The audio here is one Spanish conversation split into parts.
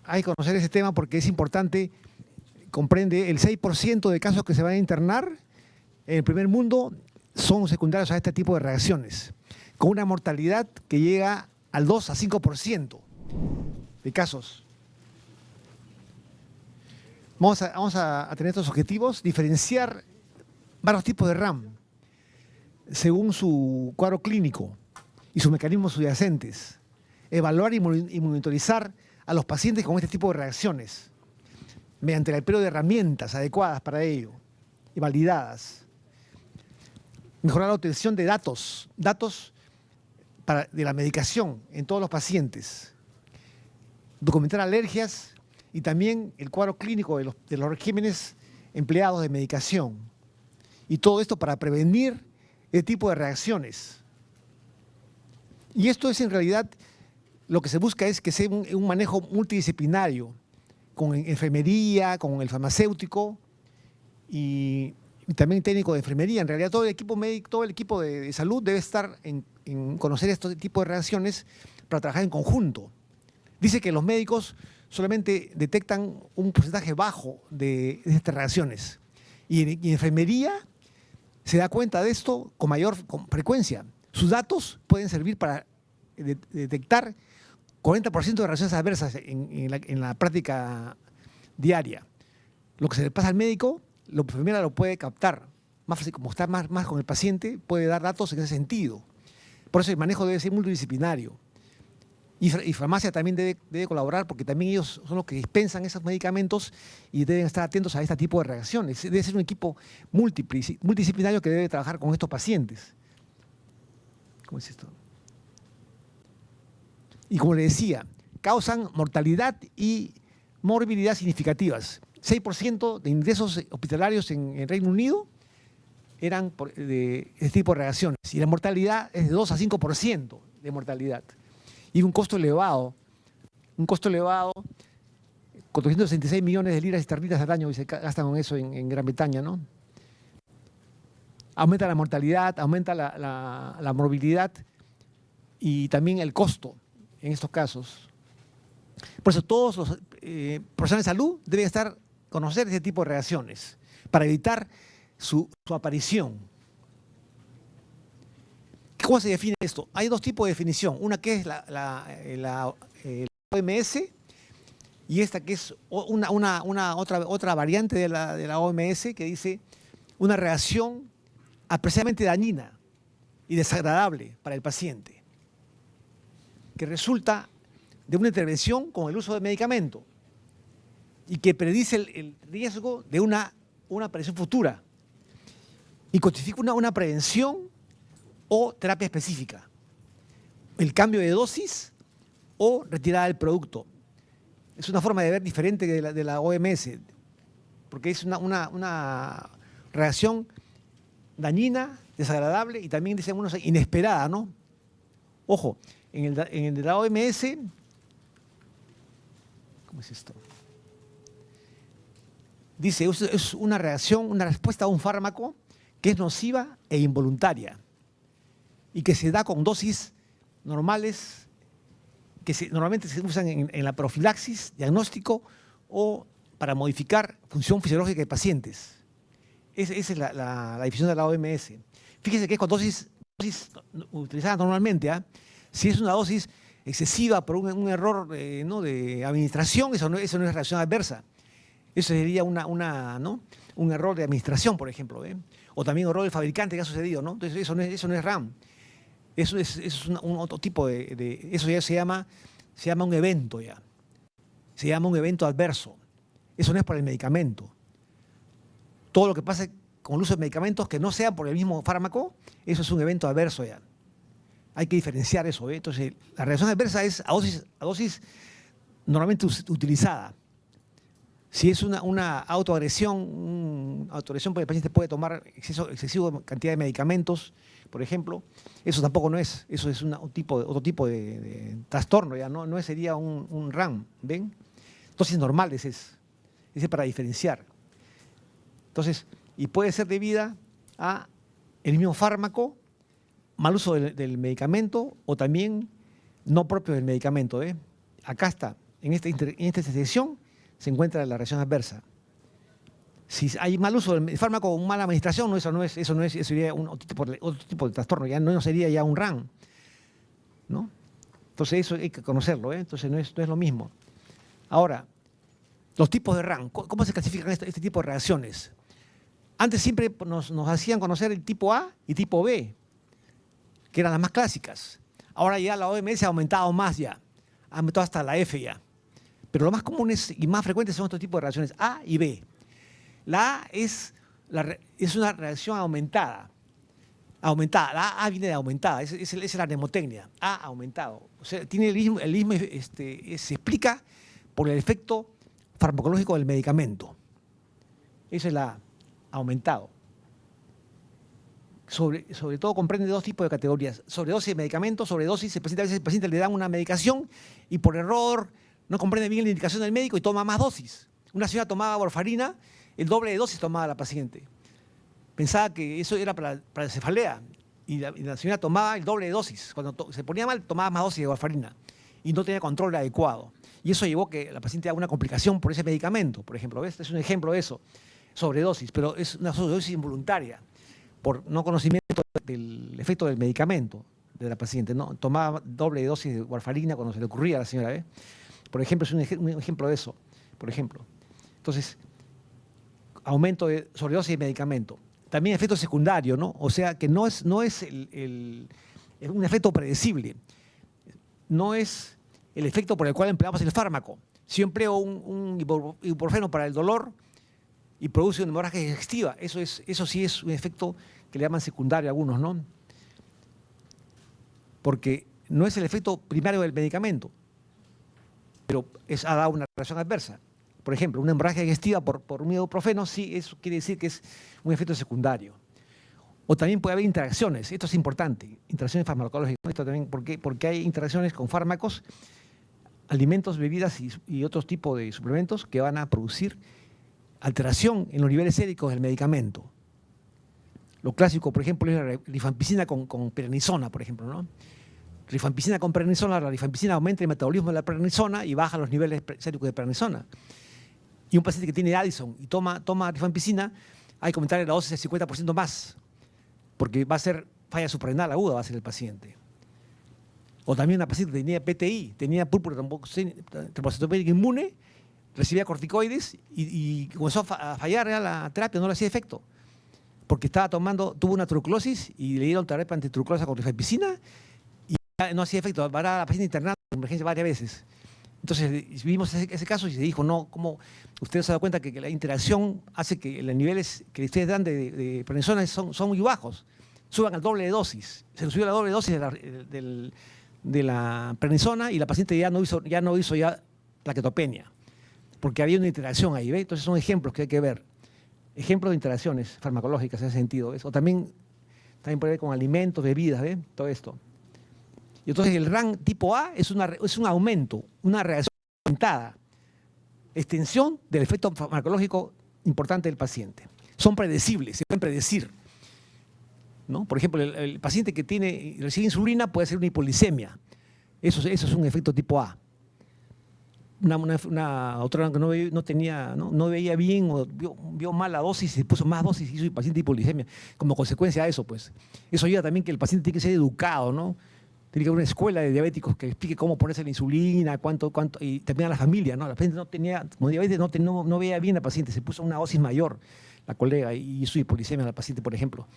hay que conocer ese tema porque es importante. Comprende el 6% de casos que se van a internar en el primer mundo son secundarios a este tipo de reacciones, con una mortalidad que llega al 2 a 5% de casos. Vamos a tener estos objetivos, diferenciar varios tipos de RAM según su cuadro clínico y sus mecanismos subyacentes, evaluar y monitorizar a los pacientes con este tipo de reacciones, mediante el empleo de herramientas adecuadas para ello y validadas. Mejorar la obtención de datos de la medicación en todos los pacientes. Documentar alergias y también el cuadro clínico de los regímenes empleados de medicación. Y todo esto para prevenir este tipo de reacciones. Y esto es en realidad, lo que se busca es que sea un manejo multidisciplinario, con enfermería, con el farmacéutico y también técnico de enfermería. En realidad todo el equipo médico, todo el equipo de salud debe estar en conocer este tipo de reacciones para trabajar en conjunto. Dice que los médicos solamente detectan un porcentaje bajo de estas reacciones y en enfermería se da cuenta de esto con mayor frecuencia. Sus datos pueden servir para detectar 40% de reacciones adversas en la práctica diaria. Lo que se le pasa al médico, la enfermera lo puede captar. Más fácil, como está más con el paciente, puede dar datos en ese sentido. Por eso el manejo debe ser multidisciplinario. Y farmacia también debe colaborar porque también ellos son los que dispensan esos medicamentos y deben estar atentos a este tipo de reacciones. Debe ser un equipo multidisciplinario que debe trabajar con estos pacientes. ¿Cómo es esto? Y como le decía, causan mortalidad y morbilidad significativas. 6% de ingresos hospitalarios en Reino Unido eran de este tipo de reacciones. Y la mortalidad es de 2 a 5% de mortalidad. Y un costo elevado, con 466 millones de libras esterlinas al año, y se gastan con eso en Gran Bretaña, ¿no? Aumenta la mortalidad, aumenta la morbilidad y también el costo en estos casos. Por eso todos los profesionales de salud deben conocer ese tipo de reacciones para evitar su aparición. ¿Cómo se define esto? Hay dos tipos de definición. Una que es la OMS y esta que es otra variante de la OMS que dice una reacción apreciadamente dañina y desagradable para el paciente, que resulta de una intervención con el uso de medicamento y que predice el riesgo de una aparición futura y justifica una prevención o terapia específica, el cambio de dosis o retirada del producto. Es una forma de ver diferente de la OMS, porque es una reacción dañina, desagradable y también, dicen unos, inesperada, ¿no? Ojo, en el de la OMS, ¿cómo es esto? Dice, es una reacción, una respuesta a un fármaco que es nociva e involuntaria y que se da con dosis normales que normalmente se usan en la profilaxis, diagnóstico o para modificar función fisiológica de pacientes. Esa es la definición de la OMS. Fíjese que es con dosis utilizada normalmente. Si es una dosis excesiva por un error ¿no? de administración, eso no es reacción adversa. Eso sería un error de administración, por ejemplo. O también un error del fabricante que ha sucedido, ¿no? Entonces eso no es RAM. Eso es un otro tipo eso ya se llama un evento ya. Se llama un evento adverso. Eso no es por el medicamento. Todo lo que pasa con el uso de medicamentos que no sean por el mismo fármaco, eso es un evento adverso ya. Hay que diferenciar eso. Entonces, la reacción adversa es a dosis normalmente utilizada. Si es una autoagresión, porque el paciente puede tomar excesiva cantidad de medicamentos, por ejemplo, eso tampoco no es. Eso es otro tipo de trastorno, ya no sería un RAM, ¿ven? Dosis normales es para diferenciar. Entonces, y puede ser debida a el mismo fármaco, mal uso del medicamento o también no propio del medicamento. Acá está. en esta intersección se encuentra la reacción adversa. Si hay mal uso del fármaco o mala administración, eso sería otro tipo de trastorno, ya no sería ya un RAM, ¿no? Entonces eso hay que conocerlo, ¿eh? Entonces no es lo mismo. Ahora, los tipos de RAM, ¿cómo se clasifican este tipo de reacciones? Antes siempre nos hacían conocer el tipo A y tipo B, que eran las más clásicas. Ahora ya la OMS ha aumentado más ya, ha aumentado hasta la F ya. Pero lo más comunes y más frecuentes son estos tipos de reacciones A y B. La A es una reacción aumentada. La A viene de aumentada, es la mnemotecnia. A aumentado. O sea, tiene el mismo se explica por el efecto farmacológico del medicamento. Esa es la A, aumentado. Sobre todo comprende dos tipos de categorías. Sobredosis de medicamentos, sobredosis, a veces al paciente le dan una medicación y por error no comprende bien la indicación del médico y toma más dosis. Una señora tomaba warfarina, el doble de dosis tomaba la paciente. Pensaba que eso era para la cefalea y la señora tomaba el doble de dosis. Cuando se ponía mal, tomaba más dosis de warfarina y no tenía control adecuado. Y eso llevó a que la paciente haga una complicación por ese medicamento, por ejemplo. ¿Ves? Es un ejemplo de eso, sobredosis, pero es una sobredosis involuntaria por no conocimiento del efecto del medicamento de la paciente, ¿no? Tomaba doble de dosis de warfarina cuando se le ocurría a la señora, ¿eh? Por ejemplo, es un ejemplo de eso, por ejemplo. Entonces, aumento de sobredosis de medicamento. También efecto secundario, ¿no? O sea, que no es un efecto predecible. No es el efecto por el cual empleamos el fármaco. Si yo empleo un ibuprofeno para el dolor y produce una hemorragia digestiva, eso sí es un efecto que le llaman secundario a algunos, ¿no? Porque no es el efecto primario del medicamento, pero ha dado una reacción adversa. Por ejemplo, una hemorragia digestiva por un ibuprofeno, sí, eso quiere decir que es un efecto secundario. O también puede haber interacciones, esto es importante, interacciones farmacológicas. Esto también, porque hay interacciones con fármacos, alimentos, bebidas y otros tipos de suplementos que van a producir alteración en los niveles séricos del medicamento. Lo clásico, por ejemplo, es la rifampicina con prednisona, por ejemplo, ¿no? Rifampicina con prednisona, la rifampicina aumenta el metabolismo de la prednisona y baja los niveles séricos de prednisona. Y un paciente que tiene Addison y toma rifampicina, hay que aumentarle la dosis del 50% más, porque va a ser falla suprarrenal aguda, va a ser el paciente. O también una paciente que tenía PTI, tenía púrpura trombocitopénica inmune, recibía corticoides y comenzó a fallar ya la terapia, no le hacía efecto, porque tuvo una tuberculosis y le dieron terapia antituberculosa con rifampicina y no hacía efecto, va a la paciente internada en emergencia varias veces. Entonces vimos ese caso y se dijo, no, ¿cómo ustedes se dan cuenta que la interacción hace que los niveles que ustedes dan de prednisona son muy bajos? Suban al doble de dosis. Se subió la doble dosis de la prednisona y la paciente ya no hizo plaquetopenia, porque había una interacción ahí, ¿ve? Entonces son ejemplos que hay que ver. Ejemplos de interacciones farmacológicas en ese sentido, ¿ves? O también puede ver con alimentos, bebidas, ¿ve? Todo esto. Y entonces el RAM tipo A es un aumento, una reacción aumentada, extensión del efecto farmacológico importante del paciente. Son predecibles, se pueden predecir, ¿no? Por ejemplo, el paciente que recibe insulina puede hacer una hipoglicemia. Eso es un efecto tipo A. Una otra que no veía bien o vio mal la dosis, se puso más dosis y hizo el paciente hipoglicemia. Como consecuencia de eso, pues. Eso ayuda también que el paciente tiene que ser educado, ¿no? Tiene que haber una escuela de diabéticos que explique cómo ponerse la insulina, cuánto, y también a la familia, ¿no? La paciente como diabetes no veía bien al paciente, se puso una dosis mayor, la colega, y hizo hipoglicemia al paciente, por ejemplo.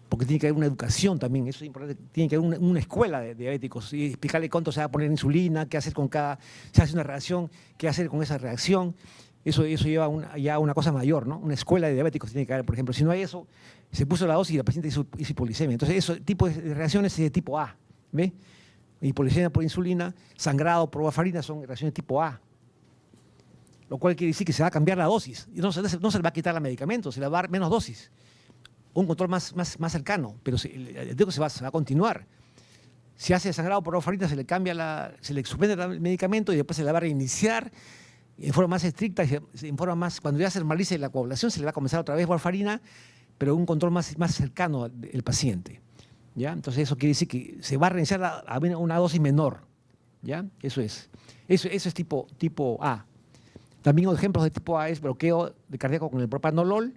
Porque tiene que haber una educación también, eso es importante, tiene que haber una escuela de diabéticos y explicarle cuánto se va a poner insulina, qué hacer se hace una reacción, qué hacer con esa reacción. Eso lleva ya a una cosa mayor, ¿no? Una escuela de diabéticos tiene que haber, por ejemplo. Si no hay eso, se puso la dosis y la paciente hizo hipoglicemia. Entonces, ese tipo de reacciones es de tipo A, ¿ve? Hipoglicemia por insulina, sangrado por warfarina son reacciones tipo A. Lo cual quiere decir que se va a cambiar la dosis. Y no se le va a quitar el medicamento, se le va a dar menos dosis. Un control más cercano, pero el se va a continuar. Si hace sangrado por warfarina, se le suspende el medicamento y después se le va a reiniciar en forma más estricta, cuando ya se normalice la coagulación, se le va a comenzar otra vez warfarina, pero un control más cercano al paciente, ¿ya? Entonces eso quiere decir que se va a reiniciar a una dosis menor, ¿ya? Eso es tipo A. También ejemplos de tipo A es bloqueo de cardíaco con el propranolol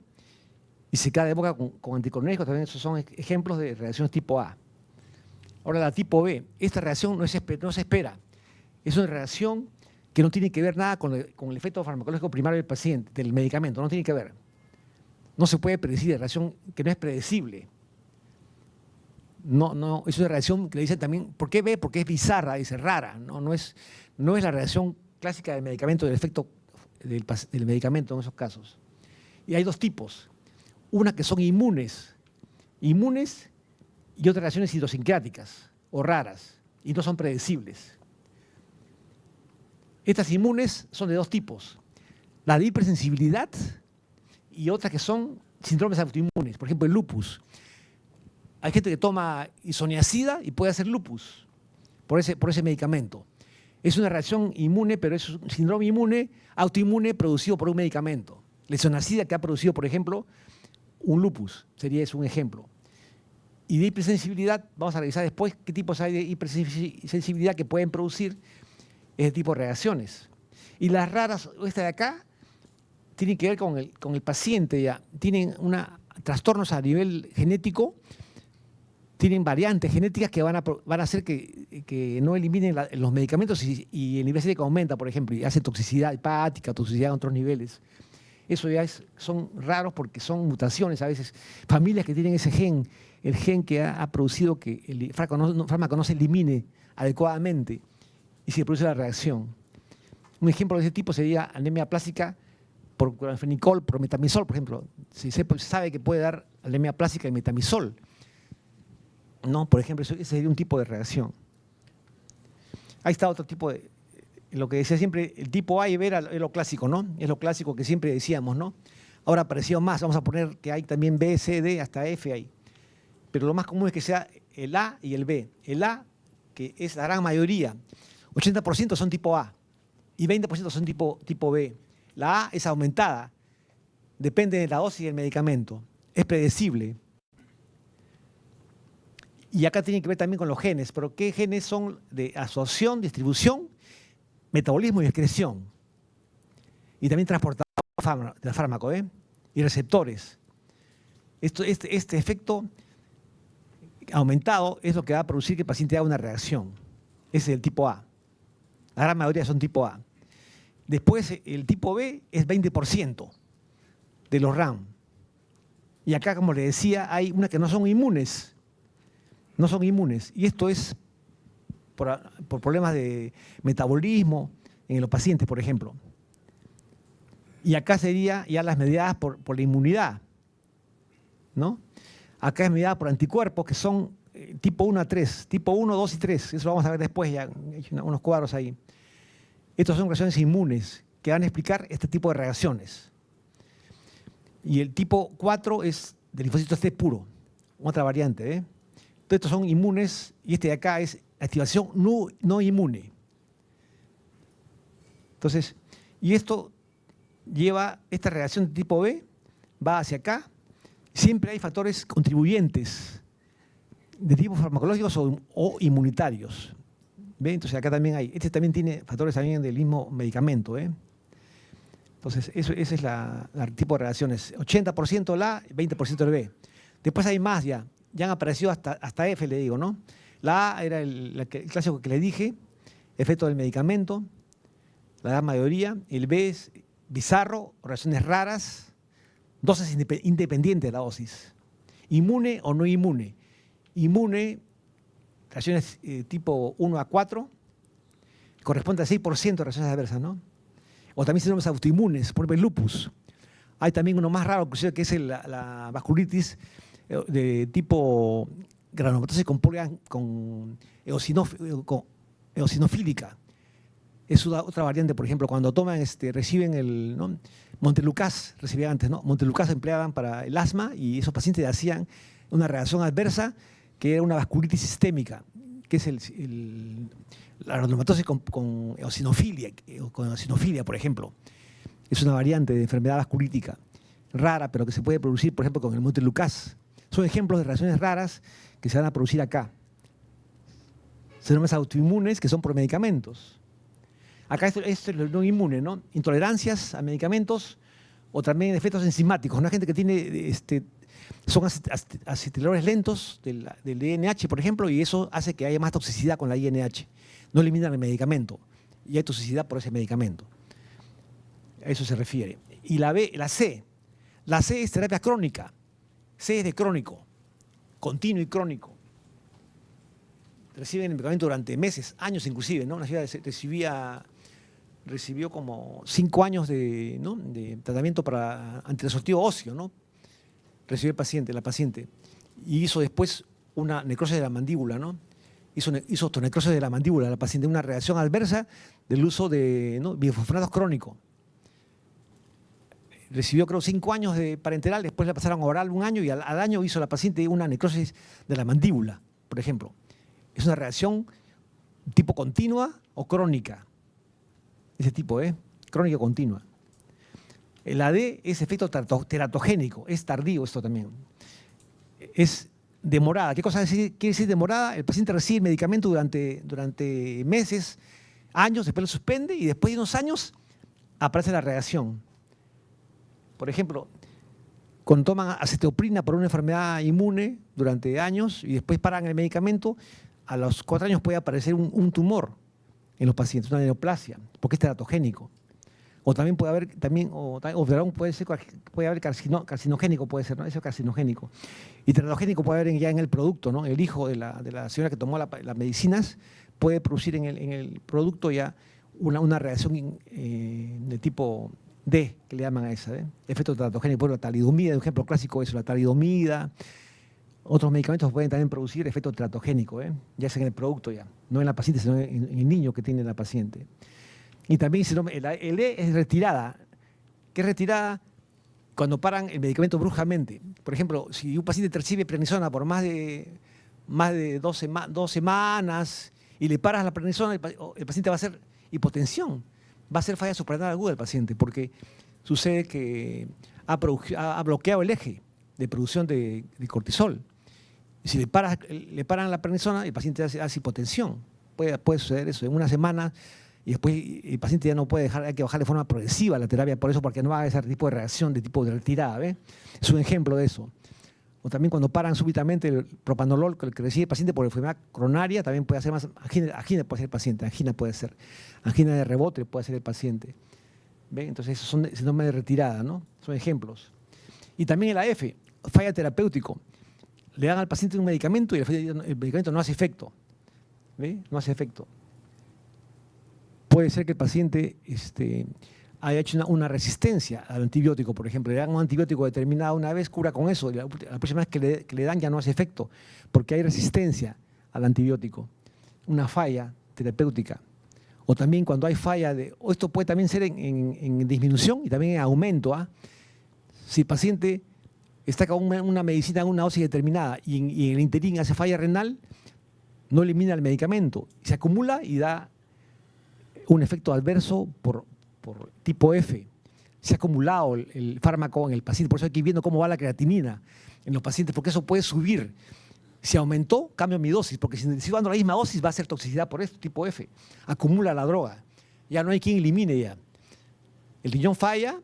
y secada de boca con anticolinérgicos. También esos son ejemplos de reacciones tipo A. Ahora la tipo B, esta reacción no se espera. Es una reacción que no tiene que ver nada con el efecto farmacológico primario del paciente, del medicamento, no tiene que ver. No se puede predecir, es reacción que no es predecible. No, es una reacción que le dicen también, ¿por qué B? Porque es bizarra, dice, rara. No es la reacción clásica del medicamento, del efecto del medicamento en esos casos. Y hay dos tipos. Una que son inmunes y otras reacciones idiosincráticas o raras y no son predecibles. Estas inmunes son de dos tipos. La de hipersensibilidad y otras que son síndromes autoinmunes. Por ejemplo, el lupus. Hay gente que toma isoniazida y puede hacer lupus por ese medicamento. Es una reacción inmune, pero es un síndrome inmune, autoinmune producido por un medicamento. La isoniazida que ha producido, por ejemplo, un lupus, sería eso un ejemplo. Y de hipersensibilidad, vamos a revisar después qué tipos hay de hipersensibilidad que pueden producir ese tipo de reacciones. Y las raras, esta de acá, tienen que ver con el paciente ya. Tienen trastornos a nivel genético, tienen variantes genéticas que van a hacer que no eliminen los medicamentos y el nivel genético aumenta, por ejemplo, y hace toxicidad hepática, toxicidad en otros niveles. Eso ya son raros porque son mutaciones a veces. Familias que tienen ese gen, el gen que ha producido que el fármaco no se elimine adecuadamente y se produce la reacción. Un ejemplo de ese tipo sería anemia plástica por cloranfenicol, por metamizol, por ejemplo. Se sabe que puede dar anemia plástica y metamizol. ¿No? Por ejemplo, ese sería un tipo de reacción. Ahí está otro tipo de... Lo que decía siempre, el tipo A y B es lo clásico, ¿no? Es lo clásico que siempre decíamos, ¿no? Ahora apareció más, vamos a poner que hay también B, C, D, hasta F ahí. Pero lo más común es que sea el A y el B. El A, que es la gran mayoría, 80% son tipo A y 20% son tipo B. La A es aumentada, depende de la dosis del medicamento, es predecible. Y acá tiene que ver también con los genes, pero ¿qué genes son de absorción, distribución, metabolismo y excreción? Y también transportador del fármaco, y receptores. Este efecto aumentado es lo que va a producir que el paciente haga una reacción. Ese es el tipo A. La gran mayoría son tipo A. Después el tipo B es 20% de los RAM. Y acá, como le decía, hay unas que no son inmunes. No son inmunes. Y esto es por problemas de metabolismo en los pacientes, por ejemplo. Y acá sería ya las mediadas por la inmunidad, ¿no? Acá es mediada por anticuerpos que son tipo 1 a 3, tipo 1, 2 y 3. Eso lo vamos a ver después, ya he hecho unos cuadros ahí. Estos son reacciones inmunes que van a explicar este tipo de reacciones. Y el tipo 4 es del linfocito T puro, otra variante, Entonces estos son inmunes y este de acá es activación no inmune. Entonces, y esto lleva, esta reacción de tipo B va hacia acá. Siempre hay factores contribuyentes de tipo farmacológicos o inmunitarios. ¿Ve? Entonces acá también hay, este también tiene factores también del mismo medicamento. Entonces, ese es el tipo de relaciones. 80% la A, 20% el B. Después hay más ya. Ya han aparecido hasta F, le digo, ¿no? La A era el clásico que le dije, efecto del medicamento, la gran mayoría. El B es bizarro, reacciones raras, dosis independientes de la dosis. Inmune o no inmune. Inmune, reacciones tipo 1 a 4, corresponde al 6% de reacciones adversas, ¿no? O también síndromes autoinmunes, por ejemplo el lupus. Hay también uno más raro, que es la vasculitis de tipo granulomatosis con eosinofílica. Es otra variante, por ejemplo, cuando toman, reciben ¿no? Montelukast, recibían antes, ¿no? Montelukast empleaban para el asma y esos pacientes hacían una reacción adversa que era una vasculitis sistémica, que es la granulomatosis con eosinofilia, por ejemplo. Es una variante de enfermedad vasculítica rara, pero que se puede producir, por ejemplo, con el Montelukast. Son ejemplos de reacciones raras que se van a producir acá. síndromes autoinmunes que son por medicamentos. Acá esto es lo no inmune, ¿no? Intolerancias a medicamentos o también efectos enzimáticos. Una gente que tiene, son acetiladores lentos del INH, por ejemplo, y eso hace que haya más toxicidad con la INH. No eliminan el medicamento y hay toxicidad por ese medicamento. A eso se refiere. Y la C es terapia crónica. C es de crónico, continuo y crónico. Reciben el medicamento durante meses, años inclusive, ¿no? Una ciudad recibió como 5 años de tratamiento para antiresortivo óseo, ¿no? Recibió la paciente, y hizo después una necrosis de la mandíbula, ¿no? Hizo osteonecrosis de la mandíbula, la paciente, una reacción adversa del uso de bifosfonatos crónico. Recibió, creo, 5 años de parenteral, después le pasaron a oral 1 año y al año hizo la paciente una necrosis de la mandíbula, por ejemplo. Es una reacción tipo continua o crónica. Ese tipo, crónica continua. La D es efecto teratogénico, es tardío esto también. Es demorada. ¿Qué cosa quiere decir demorada? El paciente recibe el medicamento durante meses, años, después lo suspende y después de unos años aparece la reacción. Por ejemplo, cuando toman acetoprina por una enfermedad inmune durante años y después paran el medicamento, a los 4 años puede aparecer un tumor en los pacientes, una neoplasia, porque es teratogénico. O también puede haber, puede haber carcinogénico, puede ser, ¿no? Eso es carcinogénico. Y teratogénico puede haber ya en el producto, ¿no? El hijo de la señora que tomó las medicinas puede producir en el producto ya una reacción de tipo D, que le llaman a esa, efecto teratogénico. Por ejemplo, la talidomida, un ejemplo clásico es la talidomida. Otros medicamentos pueden también producir efecto teratogénico, ya sea en el producto ya, no en la paciente, sino en el niño que tiene la paciente. Y también el E es retirada. ¿Qué es retirada? Cuando paran el medicamento bruscamente. Por ejemplo, si un paciente recibe prednisona por más de 2 semanas y le paras la prednisona, el paciente va a hacer hipotensión, va a hacer falla suprarrenal aguda el paciente, porque sucede que ha bloqueado el eje de producción de cortisol. Y si le paran la prednisona, el paciente hace hipotensión. Puede suceder eso en 1 semana y después el paciente ya no puede hay que bajar de forma progresiva la terapia por eso, porque no haga ese tipo de reacción de tipo de retirada. Es un ejemplo de eso. O también cuando paran súbitamente el propanolol que recibe el paciente por enfermedad coronaria, también puede hacer más angina puede ser el paciente, angina puede ser, angina de rebote puede ser el paciente. ¿Ven? Entonces esos son síndromes de retirada, ¿no? Son ejemplos. Y también la F, falla terapéutico. Le dan al paciente un medicamento y el medicamento no hace efecto. ¿Ve? No hace efecto. Puede ser que el paciente haya hecho una resistencia al antibiótico, por ejemplo. Le dan un antibiótico determinado una vez, cura con eso, y la próxima vez que le dan ya no hace efecto, porque hay resistencia al antibiótico. Una falla terapéutica. O también cuando hay falla o esto puede también ser en disminución y también en aumento. Si el paciente está con una medicina en una dosis determinada y en el interín hace falla renal, no elimina el medicamento, se acumula y da un efecto adverso por tipo F. Se ha acumulado el fármaco en el paciente, por eso hay que ir viendo cómo va la creatinina en los pacientes, porque eso puede subir. Si aumentó, cambio mi dosis, porque si sigo dando la misma dosis va a ser toxicidad por esto, tipo F. Acumula la droga. Ya no hay quien elimine ya. El riñón falla,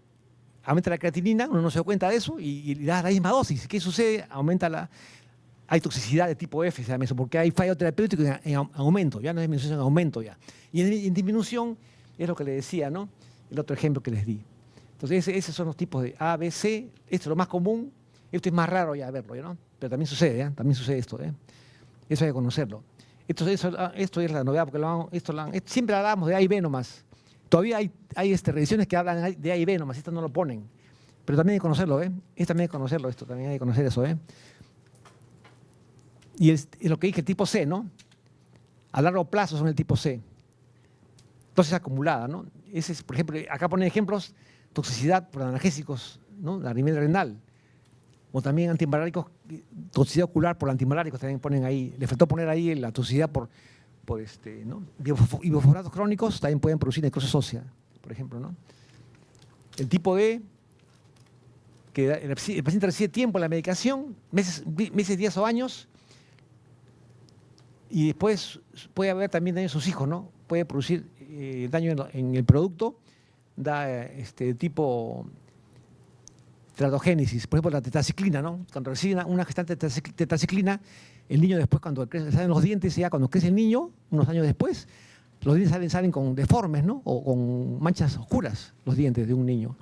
aumenta la creatinina, uno no se da cuenta de eso y da la misma dosis. ¿Qué sucede? Hay toxicidad de tipo F, se llama eso, porque hay fallo terapéutico en aumento, ya no es disminución, en aumento ya. Y en disminución es lo que le decía, ¿no? El otro ejemplo que les di. Entonces, esos son los tipos de A, B, C. Esto es lo más común. Esto es más raro ya verlo, ¿no? Pero también sucede, también sucede esto, Eso hay que conocerlo. Esto es la novedad, porque siempre hablamos de A y B nomás. Todavía hay revisiones que hablan de A y B nomás, esto no lo ponen. Pero también hay que conocerlo, Es también hay que conocerlo esto, también hay que conocer eso, Y es lo que dije, el tipo C, ¿no? A largo plazo son el tipo C. Dosis acumulada, ¿no? Ese es, por ejemplo, acá ponen ejemplos, toxicidad por analgésicos, ¿no? La nivel renal. O también antimaláricos, toxicidad ocular por antimaláricos, también ponen ahí. Le faltó poner ahí la toxicidad ¿no? Bifosfonatos crónicos también pueden producir necrosis ósea, por ejemplo, ¿no? El tipo D, que el paciente recibe tiempo en la medicación, meses, días o años, Y después puede haber también daño en sus hijos, ¿no? Puede producir daño en el producto, da tipo teratogénesis, por ejemplo la tetraciclina, ¿no? Cuando recibe una gestante tetraciclina, el niño después cuando salen los dientes, ya cuando crece el niño, unos años después, los dientes salen con deformes, ¿no? O con manchas oscuras, los dientes de un niño.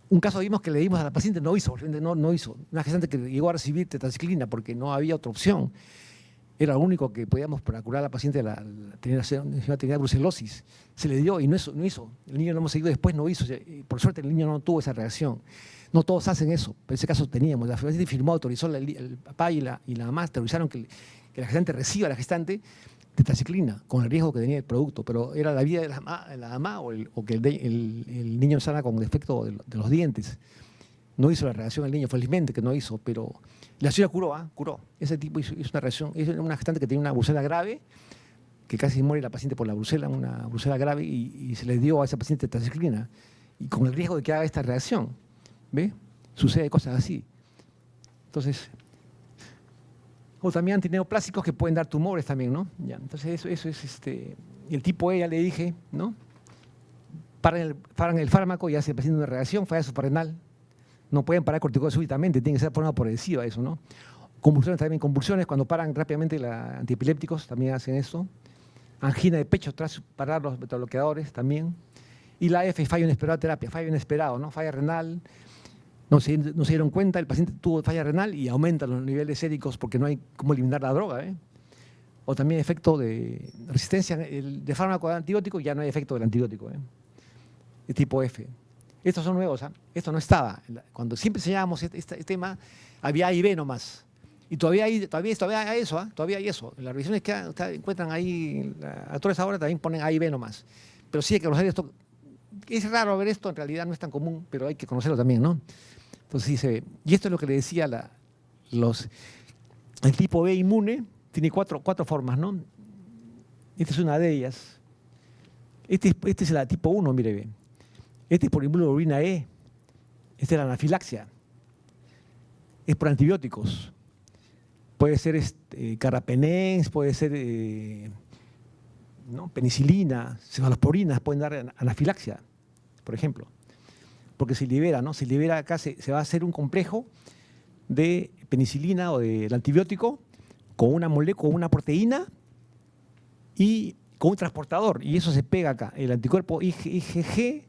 Un caso vimos que le dimos a la paciente, no hizo. Una gestante que llegó a recibir tetraciclina porque no había otra opción. Era lo único que podíamos para curar a la paciente, tenía brucelosis. Se le dio y no hizo. El niño lo hemos seguido después, no hizo. Por suerte el niño no tuvo esa reacción. No todos hacen eso, pero en ese caso teníamos. La paciente firmó, autorizó, el papá y la mamá autorizaron que la gestante reciba a la gestante tetraciclina, con el riesgo que tenía el producto, pero era la vida de la mamá o que el niño sana con defecto de los dientes. No hizo la reacción el niño, felizmente que no hizo, pero la señora curó. Ese tipo hizo una reacción. Es una gestante que tenía una brucela grave, que casi muere la paciente por la brucela, una brucela grave, y se le dio a esa paciente tetraciclina, y con el riesgo de que haga esta reacción. ¿Ve? Sucede cosas así. Entonces, o también antineoplásicos que pueden dar tumores también, ¿no? Ya, entonces eso es el tipo E, ya le dije, ¿no? Paran el fármaco y hace el paciente una reacción, falla suprarrenal. No pueden parar corticoides súbitamente, tiene que ser de forma progresiva eso, ¿no? Convulsiones también, cuando paran rápidamente los antiepilépticos también hacen eso. Angina de pecho tras parar los betabloqueadores también. Y la F, fallo inesperado de terapia, fallo inesperado, ¿no? Falla renal. No se dieron cuenta, el paciente tuvo falla renal y aumentan los niveles séricos porque no hay cómo eliminar la droga, ¿eh? O también efecto de resistencia de fármaco antibiótico, ya no hay efecto del antibiótico, ¿eh? De tipo F. Estos son nuevos, ¿eh? Esto no estaba. Cuando siempre enseñábamos este tema, había A y B nomás. Y todavía hay eso, ¿eh? Todavía hay eso. En las revisiones que encuentran ahí, autores ahora también ponen A y B nomás. Pero sí hay que conocer esto. Es raro ver esto, en realidad no es tan común, pero hay que conocerlo también, ¿no? Entonces sí se ve. Y esto es lo que le decía, el tipo B inmune tiene cuatro formas, ¿no? Esta es una de ellas. Este es la tipo 1, mire, ve. Este es por inmunoglobulina E. Esta es la anafilaxia. Es por antibióticos. Puede ser carbapenems, puede ser ¿no? Penicilina, cefalosporinas pueden dar anafilaxia, por ejemplo. Porque se libera, ¿no? Se libera acá, se va a hacer un complejo de penicilina o del antibiótico con una molécula, con una proteína y con un transportador. Y eso se pega acá. El anticuerpo IgG,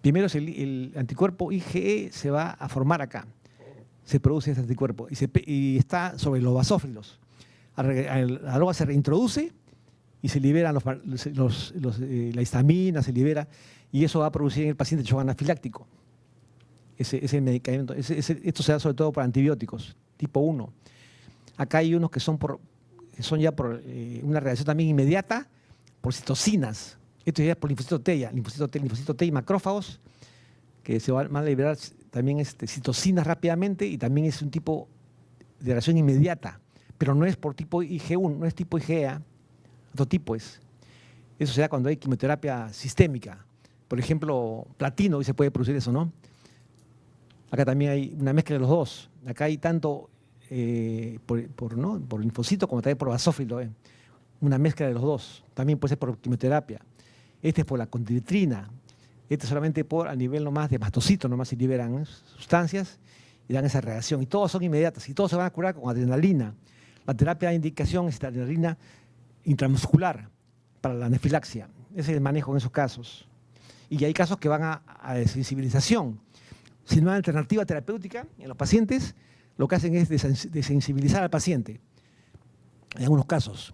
primero el anticuerpo IgE se va a formar acá. Se produce este anticuerpo y está sobre los basófilos. La droga se reintroduce y se liberan la histamina, se libera, y eso va a producir en el paciente shock anafiláctico. Ese medicamento. Esto se da sobre todo para antibióticos, tipo 1. Acá hay unos que son ya por una reacción también inmediata, por citocinas. Esto ya es por linfocito T y macrófagos, que se van a liberar también citocinas rápidamente, y también es un tipo de reacción inmediata, pero no es por tipo IG1, no es tipo IgA, otro tipo es. Eso se da cuando hay quimioterapia sistémica. Por ejemplo, platino, y se puede producir eso, ¿no? Acá también hay una mezcla de los dos. Acá hay tanto por linfocito como también por basófilo, ¿eh? Una mezcla de los dos. También puede ser por quimioterapia. Este es por la conditrina. Este es solamente a nivel nomás de mastocito, nomás se liberan sustancias y dan esa reacción. Y todos son inmediatas y todos se van a curar con adrenalina. La terapia de indicación es la adrenalina intramuscular para la anafilaxia. Ese es el manejo en esos casos. Y hay casos que van a desensibilización. Si no hay alternativa terapéutica en los pacientes, lo que hacen es desensibilizar al paciente. En algunos casos.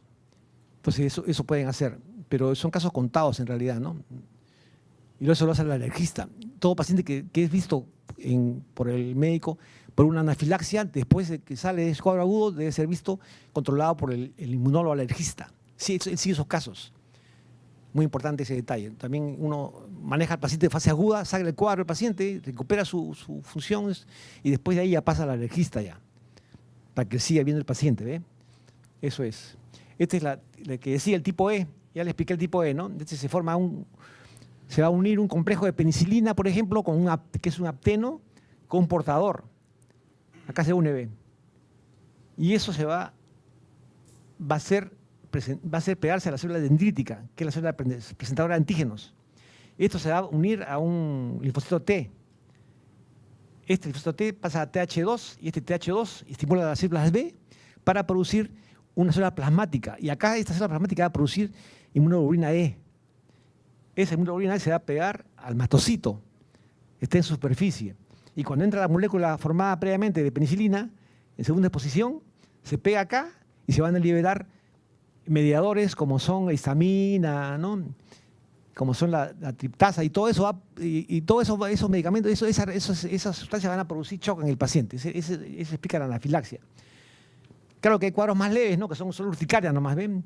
Entonces eso pueden hacer. Pero son casos contados en realidad, ¿no? Y eso lo hace el alergista. Todo paciente que es visto por el médico por una anafilaxia, después de que sale de ese cuadro agudo, debe ser visto, controlado por el inmunólogo alergista. Sí, esos casos. Muy importante ese detalle. También uno maneja al paciente de fase aguda, sale del cuadro del paciente, recupera sus funciones y después de ahí ya pasa al alergista ya, para que siga viendo el paciente, ¿ve? Eso es. Esta es la que decía el tipo E. Ya le expliqué el tipo E, ¿no? Se va a unir un complejo de penicilina, por ejemplo, que es un apteno, con un portador. Acá se une, ¿ve? Y eso se va va a ser pegarse a la célula dendrítica, que es la célula presentadora de antígenos. Esto se va a unir a un linfocito T. Este linfocito T pasa a TH2 y este TH2 estimula las células B para producir una célula plasmática. Y acá esta célula plasmática va a producir inmunoglobulina E. Esa inmunoglobulina E se va a pegar al mastocito, está en superficie. Y cuando entra la molécula formada previamente de penicilina, en segunda exposición, se pega acá y se van a liberar mediadores como son la histamina, ¿no? Como son la triptasa y todo eso, esos medicamentos, esas sustancias van a producir shock en el paciente. Eso explica la anafilaxia. Claro que hay cuadros más leves, ¿no? Que son solo urticaria nomás, ¿ven?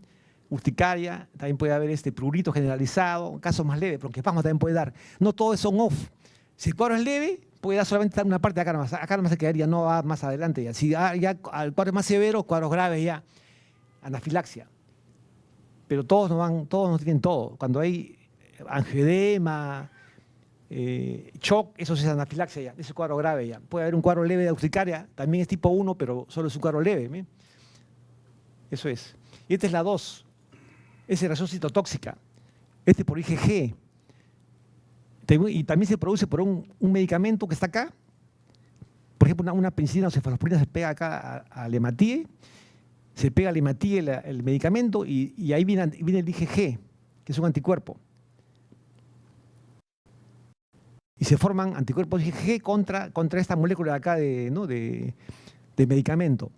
Urticaria, también puede haber prurito generalizado, casos más leves, pero que espasmo también puede dar. No todos son off. Si el cuadro es leve, puede dar solamente una parte de acá nomás se quedaría, no va más adelante. Ya. Si ya al cuadro más severo, cuadros graves ya, anafilaxia. Pero todos no tienen todo. Cuando hay angioedema, shock, eso es anafilaxia ya, ese es cuadro grave ya. Puede haber un cuadro leve de urticaria, también es tipo 1, pero solo es un cuadro leve. ¿eh? Eso es. Y esta es la 2, es reacción citotóxica. Este por IgG. Y también se produce por un medicamento que está acá. Por ejemplo, una penicilina o cefalosporina se pega acá al hematíe, se pega al hematíe el medicamento y ahí viene el IgG, que es un anticuerpo. Y se forman anticuerpos IgG contra esta molécula de acá de medicamento.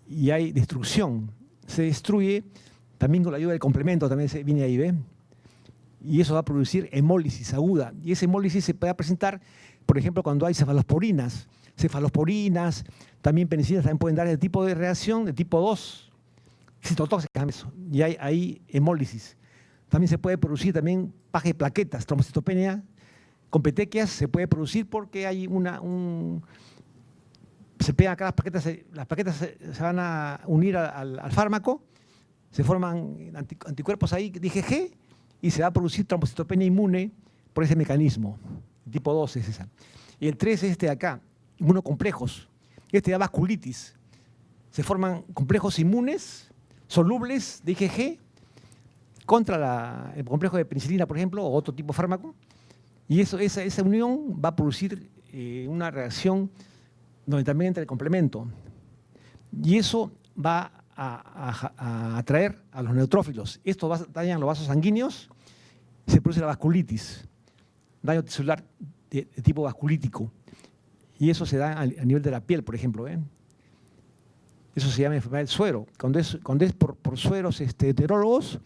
Y hay destrucción. Se destruye también con la ayuda del complemento, también viene ahí, ¿ve? Y eso va a producir hemólisis aguda. Y esa hemólisis se puede presentar, por ejemplo, cuando hay cefalosporinas. Cefalosporinas, también penicilinas también pueden dar el tipo de reacción de tipo 2, citotóxicas, y hay ahí hemólisis. También se puede producir también paje de plaquetas, trombocitopenia con petequias se puede producir porque hay se pegan acá las plaquetas se van a unir al fármaco, se forman anticuerpos ahí de IgG y se va a producir trombocitopenia inmune por ese mecanismo. Tipo 2 es esa. Y el 3 es este de acá, inmunocomplejos. Este da vasculitis. Se forman complejos inmunes solubles de IgG contra el complejo de penicilina, por ejemplo, o otro tipo de fármaco. Y esa unión va a producir una reacción donde también entra el complemento. Y eso va a atraer a los neutrófilos. Esto daña los vasos sanguíneos, se produce la vasculitis, daño tisular de tipo vasculítico. Y eso se da a nivel de la piel, por ejemplo. Eso se llama enfermedad del suero. Cuando es por sueros heterólogos,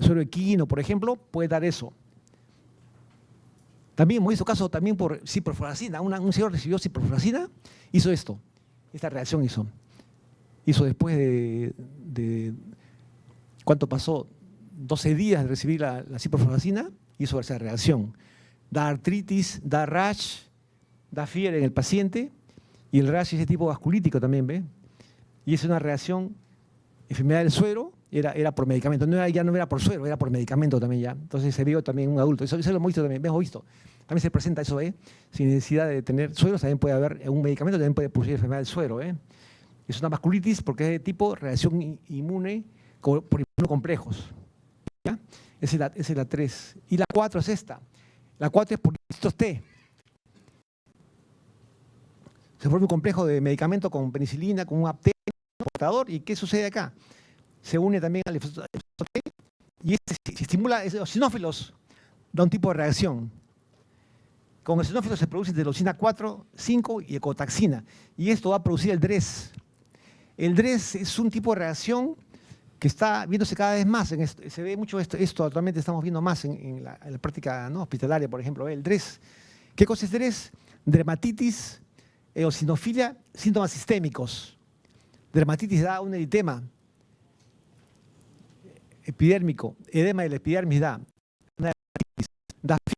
suero equino, por ejemplo, puede dar eso. También hemos visto casos también por ciprofloxacina. Un señor recibió ciprofloxacina, hizo esto. Esta reacción hizo. Hizo después de ¿cuánto pasó? 12 días de recibir la ciprofloxacina, hizo esa reacción. Da artritis, da rash, da fiebre en el paciente, y el rash es de tipo vasculítico también, ¿ve? Y es una reacción, enfermedad del suero, era por medicamento, ya no era por suero, era por medicamento también ya. Entonces se vio también un adulto, eso lo hemos visto también, hemos visto. También se presenta eso, sin necesidad de tener sueros, también puede haber un medicamento, también puede producir enfermedad del suero. Es una vasculitis porque es de tipo reacción inmune por inmunocomplejos. ¿Ya? Esa es la 3. Y la 4 es esta. La 4 es por linfocitos T. Se forma un complejo de medicamento con penicilina, con un apté, un portador. ¿Y qué sucede acá? Se une también al linfocito T y se estimula eosinófilos, da un tipo de reacción. Con eosinófilos se produce interleucina 4, 5 y ecotaxina. Y esto va a producir el DRES. El DRES es un tipo de reacción que está viéndose cada vez más. Se ve mucho esto actualmente estamos viendo más en la práctica hospitalaria, por ejemplo. El DRES. ¿Qué cosa es DRES? Dermatitis, eosinofilia, síntomas sistémicos. Dermatitis da un eritema epidérmico, edema de la epidermis da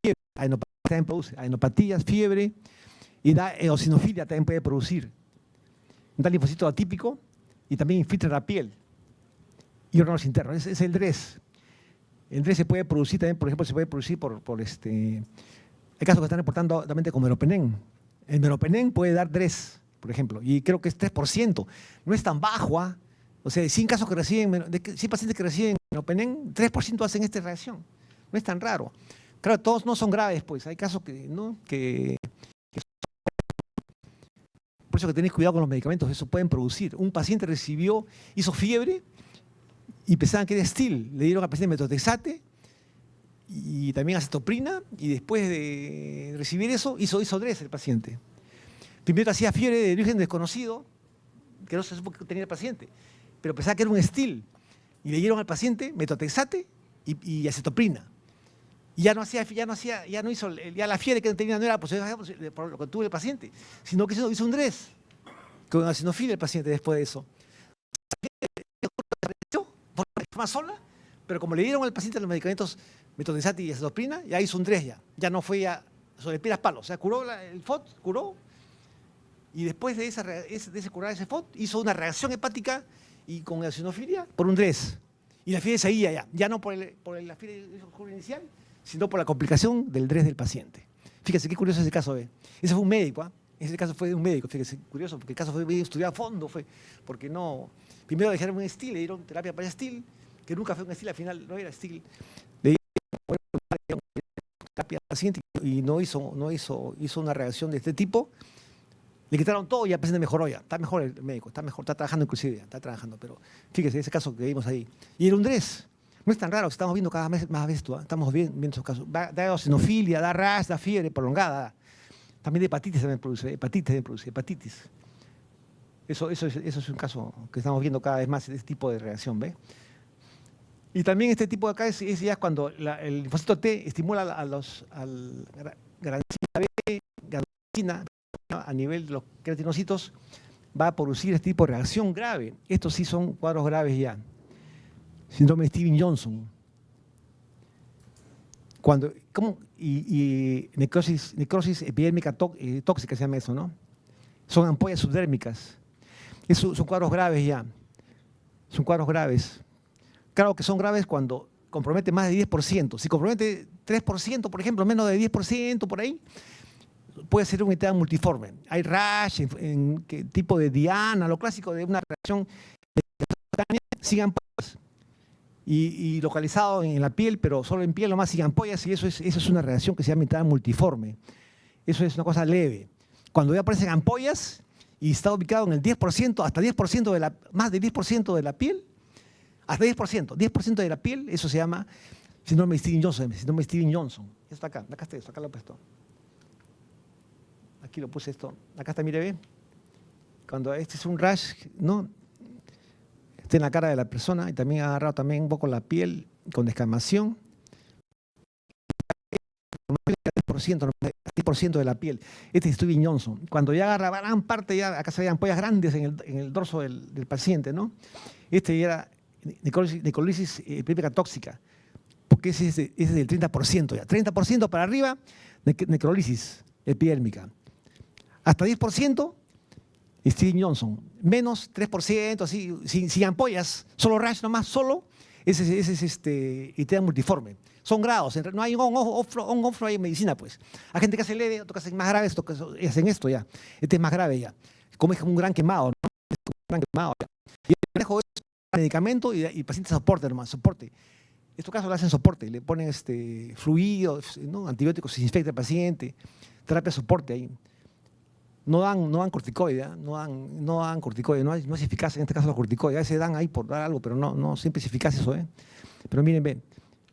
fiebre, adenopatía también produce, adenopatías, fiebre, y da eosinofilia también puede producir. Da linfocito atípico y también infiltra la piel y órganos internos. Es el DRES. El DRES se puede producir también, por ejemplo, se puede producir hay casos que están reportando altamente con meropenem. El meropenem puede dar DRES, por ejemplo, y creo que es 3%. No es tan bajo, O sea, de 100 casos que reciben, de 100 pacientes que reciben menopenem, 3% hacen esta reacción. No es tan raro. Claro, todos no son graves, pues. Hay casos que, ¿no? Por eso que tenéis cuidado con los medicamentos, eso pueden producir. Un paciente hizo fiebre y pensaban que era STIL. Le dieron al paciente metotrexate y también acetoprina, y después de recibir eso, hizo DRES el paciente. Primero hacía fiebre de origen desconocido, que no se supo que tenía el paciente, pero pensaba que era un STIL. Y le dieron al paciente metotrexate y acetoprina. Y ya no hizo la fiebre que tenía, no era por lo que tuvo el paciente, sino que hizo un DRES con eosinofilia el paciente después de eso. Por forma sola, pero como le dieron al paciente los medicamentos metotrexate y acetoprina, ya hizo un DRES ya no fue ya sobre pilas palos, o sea, curó el FOD, curó, y después de ese curar ese FOD, hizo una reacción hepática y con eosinofilia por un DRES. Y la fiebre seguía ya no por la fiebre inicial, sino por la complicación del DRES del paciente. Fíjese qué curioso ese caso. Ese fue un médico, ese caso fue de un médico, fíjese, curioso, porque el caso fue bien estudiado a fondo, porque no, primero le dijeron un STIL, le dieron terapia para STIL, que nunca fue un STIL, al final no era STIL, le dieron terapia al paciente y no hizo una reacción de este tipo, le quitaron todo y el paciente mejoró ya, está mejor el médico, está trabajando inclusive, está trabajando, pero fíjese ese caso que vimos ahí, y era un DRES. No es tan raro, estamos viendo cada vez más esto, estamos viendo esos casos. Da eosinofilia, da rash, da fiebre prolongada. También de hepatitis también produce, hepatitis. Eso es un caso que estamos viendo cada vez más, este tipo de reacción, ¿ve? Y también este tipo de acá es ya cuando el linfocito T estimula al granulina B, granulina, a nivel de los queratinocitos, va a producir este tipo de reacción grave. Estos sí son cuadros graves ya. Síndrome de Stevens-Johnson. Y necrosis epidérmica tóxica se llama eso, ¿no? Son ampollas subdérmicas. Son cuadros graves ya. Son cuadros graves. Claro que son graves cuando compromete más de 10%. Si compromete 3%, por ejemplo, menos de 10% por ahí, puede ser un edema multiforme. Hay rash en tipo de diana, lo clásico de una reacción sin ampollas. Y localizado en la piel, pero solo en piel nomás sin ampollas, y eso es una reacción que se llama edema multiforme. Eso es una cosa leve. Cuando ya aparecen ampollas y está ubicado en el 10%, hasta 10% más de 10% de la piel, hasta 10% de la piel, eso se llama síndrome de Stevens-Johnson. Esto acá está esto, acá lo he puesto. Aquí lo puse esto. Acá está, mire, ve. Cuando este es un rash, ¿no? Está en la cara de la persona y también ha agarrado también un poco la piel con descamación. 10% de la piel. Este es Stevens-Johnson. Cuando ya agarra gran parte, ya acá se veían ampollas grandes en el dorso del paciente, ¿no? Este ya era necrolisis epidérmica tóxica, porque ese es del 30% ya. 30% para arriba, necrolisis epidérmica. Hasta 10%, Stevens-Johnson. Menos 3%, así, sin ampollas, solo rash nomás, ese es edema multiforme. Son grados, no hay un on-off en medicina, pues. Hay gente que hace leve, otros que hacen más grave, que hacen esto ya. Este es más grave ya. Como es un gran quemado, ¿no? Es como un gran quemado ya. Y el manejo es medicamento y el paciente soporte nomás, soporte. En estos casos le hacen soporte, le ponen fluidos, ¿no? Antibióticos, se infecta el paciente, terapia soporte ahí. No dan corticoide, no dan corticoide, no es eficaz en este caso los corticoides. A veces dan ahí por dar algo, pero no siempre es eficaz eso. Pero miren, ven,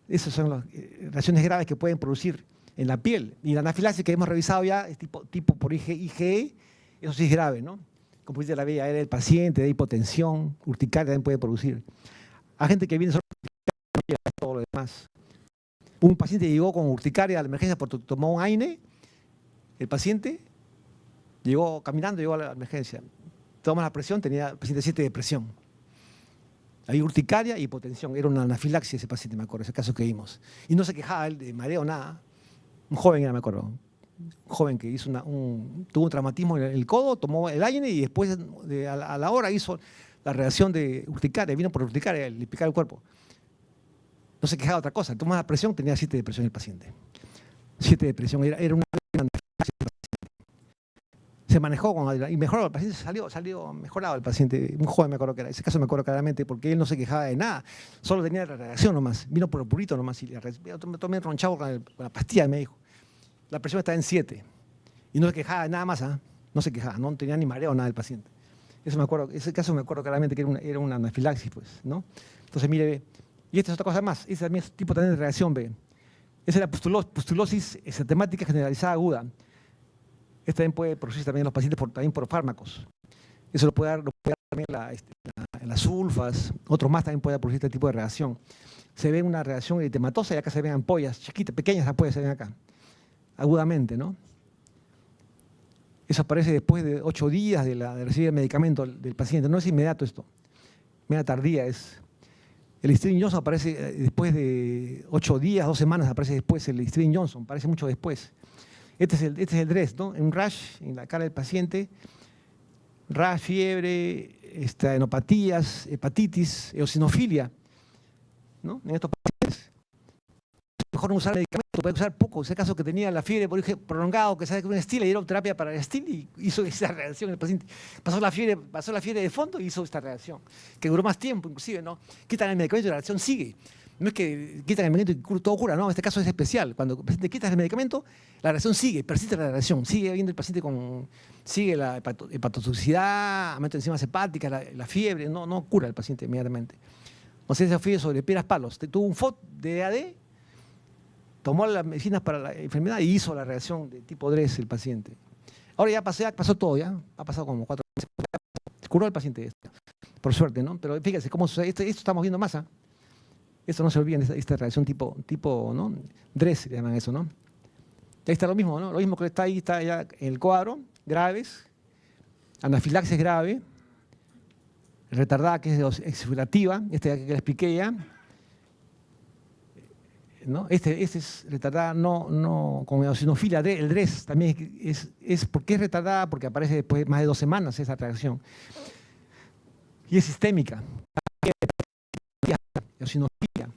esas son las reacciones graves que pueden producir en la piel. Y la anafilaxis que hemos revisado ya, es tipo por IgE, eso sí es grave, ¿no? Como dice la vía aérea del paciente, de hipotensión, urticaria también puede producir. Hay gente que viene solo no llega a todo lo demás. Un paciente llegó con urticaria a la emergencia porque tomó un AINE, el paciente llegó caminando, llegó a la emergencia. Toma la presión, tenía el paciente 7 de presión. Había urticaria y hipotensión. Era una anafilaxia ese paciente, me acuerdo, ese caso que vimos. Y no se quejaba él de mareo, nada. Un joven era, me acuerdo. Un joven que tuvo un traumatismo en el codo, tomó el AINE y después a la hora hizo la reacción de urticaria. Vino por urticaria, le picaba el cuerpo. No se quejaba de otra cosa. Tomaba la presión, tenía 7 de presión el paciente. 7 de presión. Era una anafilaxia. Se manejó y mejoró, el paciente salió mejorado el paciente, un joven me acuerdo que era, ese caso me acuerdo claramente porque él no se quejaba de nada, solo tenía la reacción nomás, vino por el purito nomás y tomé ronchado con la pastilla, me dijo. La presión estaba en 7 y no se quejaba de nada más, no se quejaba, no tenía ni mareo nada el paciente. Eso me acuerdo, ese caso me acuerdo claramente que era una anafilaxis, pues, ¿no? Entonces, mire, ve, y esta es otra cosa más, ese también es tipo también de reacción, ve. Esa es la pustulosis exantemática generalizada aguda. Esta también puede producirse también en los pacientes también por fármacos. Eso lo puede dar también las sulfas, otros más también puede producir este tipo de reacción. Se ve una reacción eritematosa y acá se ven ampollas chiquitas, pequeñas ampollas se ven acá, agudamente, ¿no? Eso aparece después de 8 días de recibir el medicamento del paciente. No es inmediato esto, media tardía es. El Stevens Johnson aparece después de 8 días, 2 semanas aparece después el Stevens Johnson, aparece mucho después. Este es el DRESS, ¿no? Un rash en la cara del paciente, rash, fiebre, adenopatías, hepatitis, eosinofilia, ¿no? En estos pacientes. Es mejor no usar medicamento, puede usar poco. En ese caso que tenía la fiebre prolongado, que sabe que un STIL, le dieron terapia para el STIL y hizo esa reacción en el paciente. Pasó la fiebre de fondo y hizo esta reacción, que duró más tiempo inclusive, ¿no? Quitan el medicamento y la reacción sigue. No es que quitan el medicamento y todo cura, no, en este caso es especial. Cuando el paciente quita el medicamento, la reacción sigue, persiste la reacción, sigue habiendo el paciente sigue la hepatotoxicidad, aumento de enzimas hepáticas, la fiebre, no cura el paciente inmediatamente. O sea, esa fiebre sobre piedras palos. Tuvo un FOD de AD, tomó las medicinas para la enfermedad y hizo la reacción de tipo DRESS el paciente. Ahora ya pasó todo, ya ha pasado como 4 meses. Se curó el paciente, por suerte, ¿no? Pero fíjense cómo esto estamos viendo más, Eso no se olviden, esta reacción tipo ¿no? DRESS, le llaman eso, ¿no? Ahí está lo mismo, ¿no? Lo mismo que está ahí, está ya en el cuadro, graves, anafilaxis grave, retardada, que es exfoliativa, que le expliqué ya, ¿no? Este es retardada, no con eosinofilia, el DRESS también ¿por qué es retardada? Porque aparece después de más de 2 semanas esa reacción. Y es sistémica. Eosinofilia.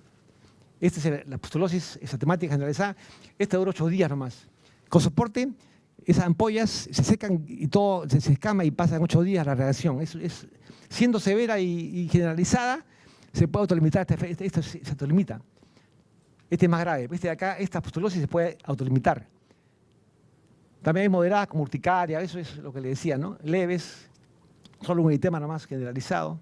Esta es la pustulosis exantemática generalizada. Esta dura 8 días nomás. Con soporte, esas ampollas se secan y todo se escama y pasan 8 días la reacción. Siendo severa y generalizada, se puede autolimitar. Esto se autolimita. Este es más grave. Este de acá, esta pustulosis se puede autolimitar. También hay moderadas como urticaria, eso es lo que le decía, ¿no? Leves, solo un eritema nomás generalizado.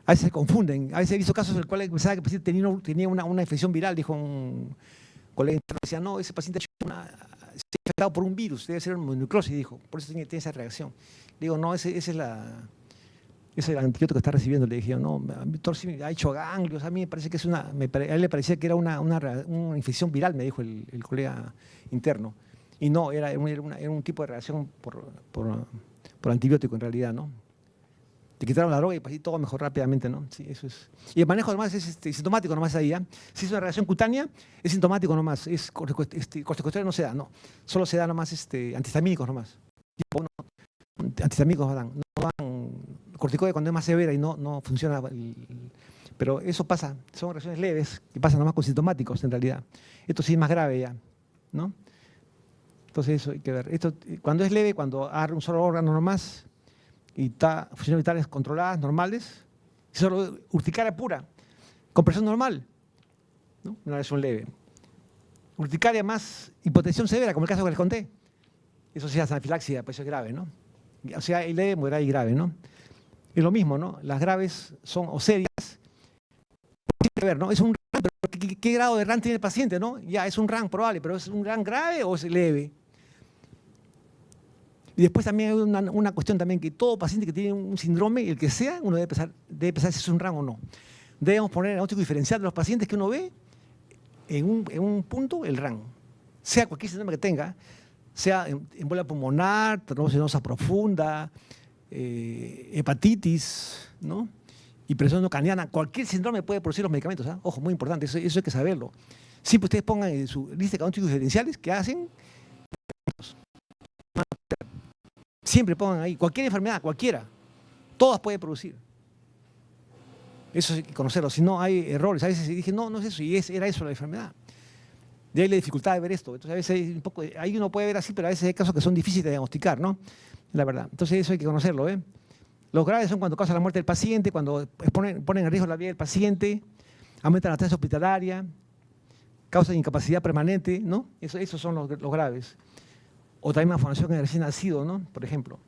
A veces se confunden. A veces he visto casos en los cuales pensaba que el paciente tenía una infección viral, dijo un colega interno, decía, no, ese paciente se ha infectado por un virus, debe ser una mononucleosis, dijo, por eso tiene esa reacción. Digo, no, ese es el antibiótico que está recibiendo. Le dije, no, doctor, sí, ha hecho ganglios, a mí me parece que es a él le parecía que era una infección viral, me dijo el colega interno. Y no, era un tipo de reacción por antibiótico en realidad, ¿no? Te quitaron la droga y pasó todo mejor rápidamente, ¿no? Sí, eso es. Y el manejo además es sintomático nomás ahí, ¿eh? Si es una reacción cutánea, es sintomático nomás, corticosteroides no se da, no. Solo se da nomás antihistamínicos nomás. Tipo 1, antihistamínicos dan, no dan corticoides cuando es más severa y no funciona. Pero eso pasa, son reacciones leves que pasan nomás con sintomáticos en realidad. Esto sí es más grave ya, ¿no? Entonces eso hay que ver. Esto, cuando es leve, cuando agarra un solo órgano nomás, y está funciones vitales controladas, normales, solo urticaria pura, con presión normal, ¿no? Una reacción leve. Urticaria más hipotensión severa, como el caso que les conté. Eso sí es anafilaxia, pues eso es grave, ¿no? O sea, hay leve, moderada y grave, ¿no? Es lo mismo, ¿no? Las graves son o serias. Tiene que ver, ¿no? Es un RAN, pero ¿qué grado de RAN tiene el paciente, no? Ya, es un RAN probable, pero ¿es un RAN grave o es leve? Y después también hay una cuestión también que todo paciente que tiene un síndrome, el que sea, uno debe pensar si es un RAN o no. Debemos poner el diagnóstico diferencial de los pacientes que uno ve en un punto el RAN. Sea cualquier síndrome que tenga, sea embolia pulmonar, trombosis venosa profunda, hepatitis, ¿no? Hipertensión no craniana, cualquier síndrome puede producir los medicamentos, ¿eh? Ojo, muy importante, eso hay que saberlo. Siempre ustedes pongan en su lista de diagnósticos diferenciales que hacen. Siempre pongan ahí, cualquier enfermedad, cualquiera, todas puede producir. Eso hay que conocerlo, si no hay errores. A veces dije, no es eso, y era eso la enfermedad. De ahí la dificultad de ver esto. Entonces, a veces un poco, ahí uno puede ver así, pero a veces hay casos que son difíciles de diagnosticar, ¿no? La verdad. Entonces, eso hay que conocerlo, ¿eh? Los graves son cuando causan la muerte del paciente, cuando ponen en riesgo la vida del paciente, aumentan la tasa hospitalaria, causan incapacidad permanente, ¿no? Esos son los graves. O también malformación en el recién nacido, ¿no? Por ejemplo.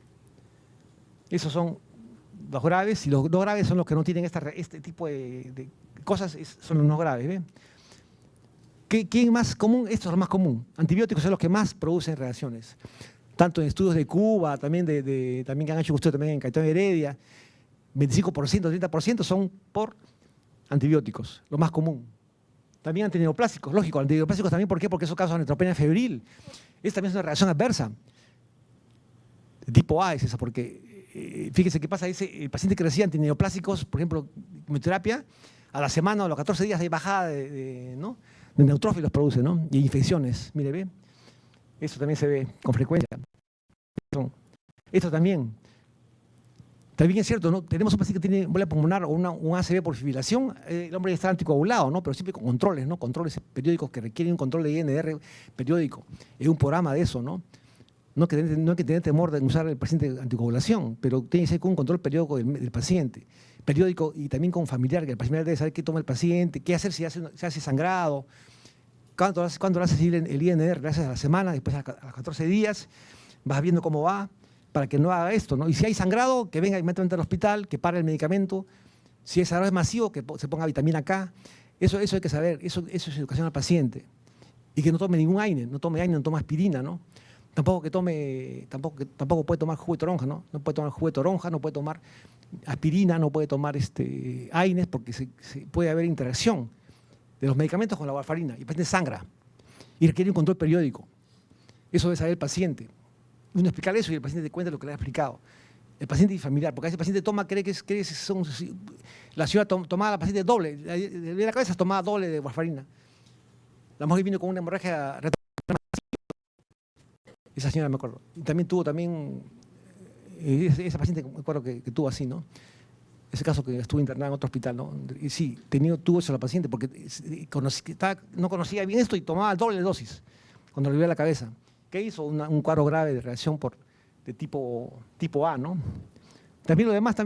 Esos son los graves, y los no graves son los que no tienen este tipo de cosas, son los no graves, ¿ven? ¿Qué es más común? Esto es lo más común. Antibióticos son los que más producen reacciones. Tanto en estudios de Cuba, también también que han hecho ustedes también en Cayetano Heredia, 25%, 30% son por antibióticos, lo más común. También antineoplásicos, lógico, antineoplásicos también, ¿por qué? Porque eso causa neutropenia febril. Esta también es una reacción adversa. De tipo A es esa, porque fíjese qué pasa, el paciente que recibe antineoplásicos, por ejemplo, quimioterapia, a la semana o a los 14 días hay bajada ¿no? de neutrófilos produce, ¿no? Y infecciones, mire, ve. Eso también se ve con frecuencia. Esto también. También es cierto, ¿no? Tenemos un paciente que tiene embolia pulmonar o un ACV por fibrilación, el hombre está anticoagulado, ¿no? Pero siempre con controles, ¿no? Controles periódicos que requieren un control de INR periódico. Es un programa de eso, ¿no? No hay que tener temor de usar el paciente anticoagulación, pero tiene que ser con un control periódico del paciente. Periódico y también con familiar, que el familiar debe saber qué toma el paciente, qué hacer si se hace sangrado, cuándo le hace el INR, gracias a la semana, después a los 14 días, vas viendo cómo va, para que no haga esto, ¿no? Y si hay sangrado, que venga inmediatamente al hospital, que pare el medicamento. Si el sangrado es masivo, que se ponga vitamina K. Eso hay que saber, eso es educación al paciente. Y que no tome ningún AINE, no tome aspirina, ¿no? Tampoco puede tomar jugo de toronja, ¿no? No puede tomar jugo de toronja, no puede tomar aspirina, no puede tomar AINES, porque puede haber interacción de los medicamentos con la warfarina. Y el paciente sangra y requiere un control periódico. Eso debe saber el paciente. Uno explicar eso y el paciente te cuenta lo que le ha explicado. El paciente y familiar, porque a veces el paciente cree que son... La señora tomaba la paciente doble, de la cabeza tomaba doble de warfarina. La mujer vino con una hemorragia retrocelular. Esa señora me acuerdo. Y también tuvo esa paciente me acuerdo que tuvo así, ¿no? Ese caso que estuvo internada en otro hospital, ¿no? Y sí, tuvo eso la paciente porque no conocía bien esto y tomaba el doble de dosis cuando le dio la cabeza. ¿Qué hizo? Un cuadro grave de reacción de tipo A, ¿no? También lo demás,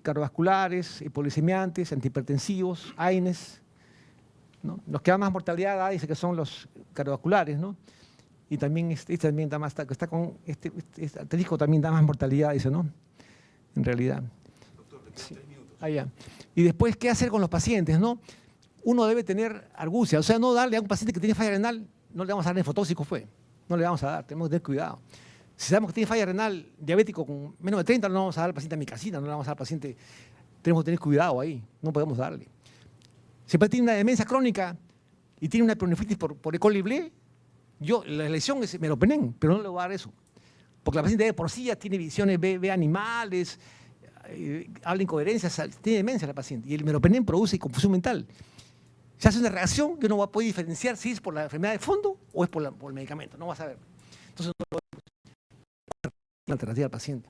cardiovasculares, hipolisemiantes, antihipertensivos, AINES, ¿no? Los que dan más mortalidad da, dice que son los cardiovasculares, ¿no? Y también también da más, está con este asterisco también da más mortalidad, dice, ¿no? En realidad. Doctor, te quedan Sí. 3 minutos. Ya. Y después, ¿qué hacer con los pacientes, no? Uno debe tener argucia, o sea, no darle a un paciente que tiene falla renal, no le vamos a dar nefotóxico, no le vamos a dar, tenemos que tener cuidado. Si sabemos que tiene falla renal diabético con menos de 30, no le vamos a dar al paciente amicacina, no le vamos a dar al paciente, tenemos que tener cuidado ahí, no podemos darle. Si el paciente tiene una demencia crónica y tiene una pneumonitis por E. coli Blé, la elección es meropenem, pero no le voy a dar eso. Porque la paciente de por sí ya tiene visiones, ve animales, habla incoherencias, tiene demencia la paciente. Y el meropenem produce confusión mental. Se hace una reacción que uno va a poder diferenciar si es por la enfermedad de fondo o es por el medicamento. No va a saber. Entonces, no dar una alternativa al paciente.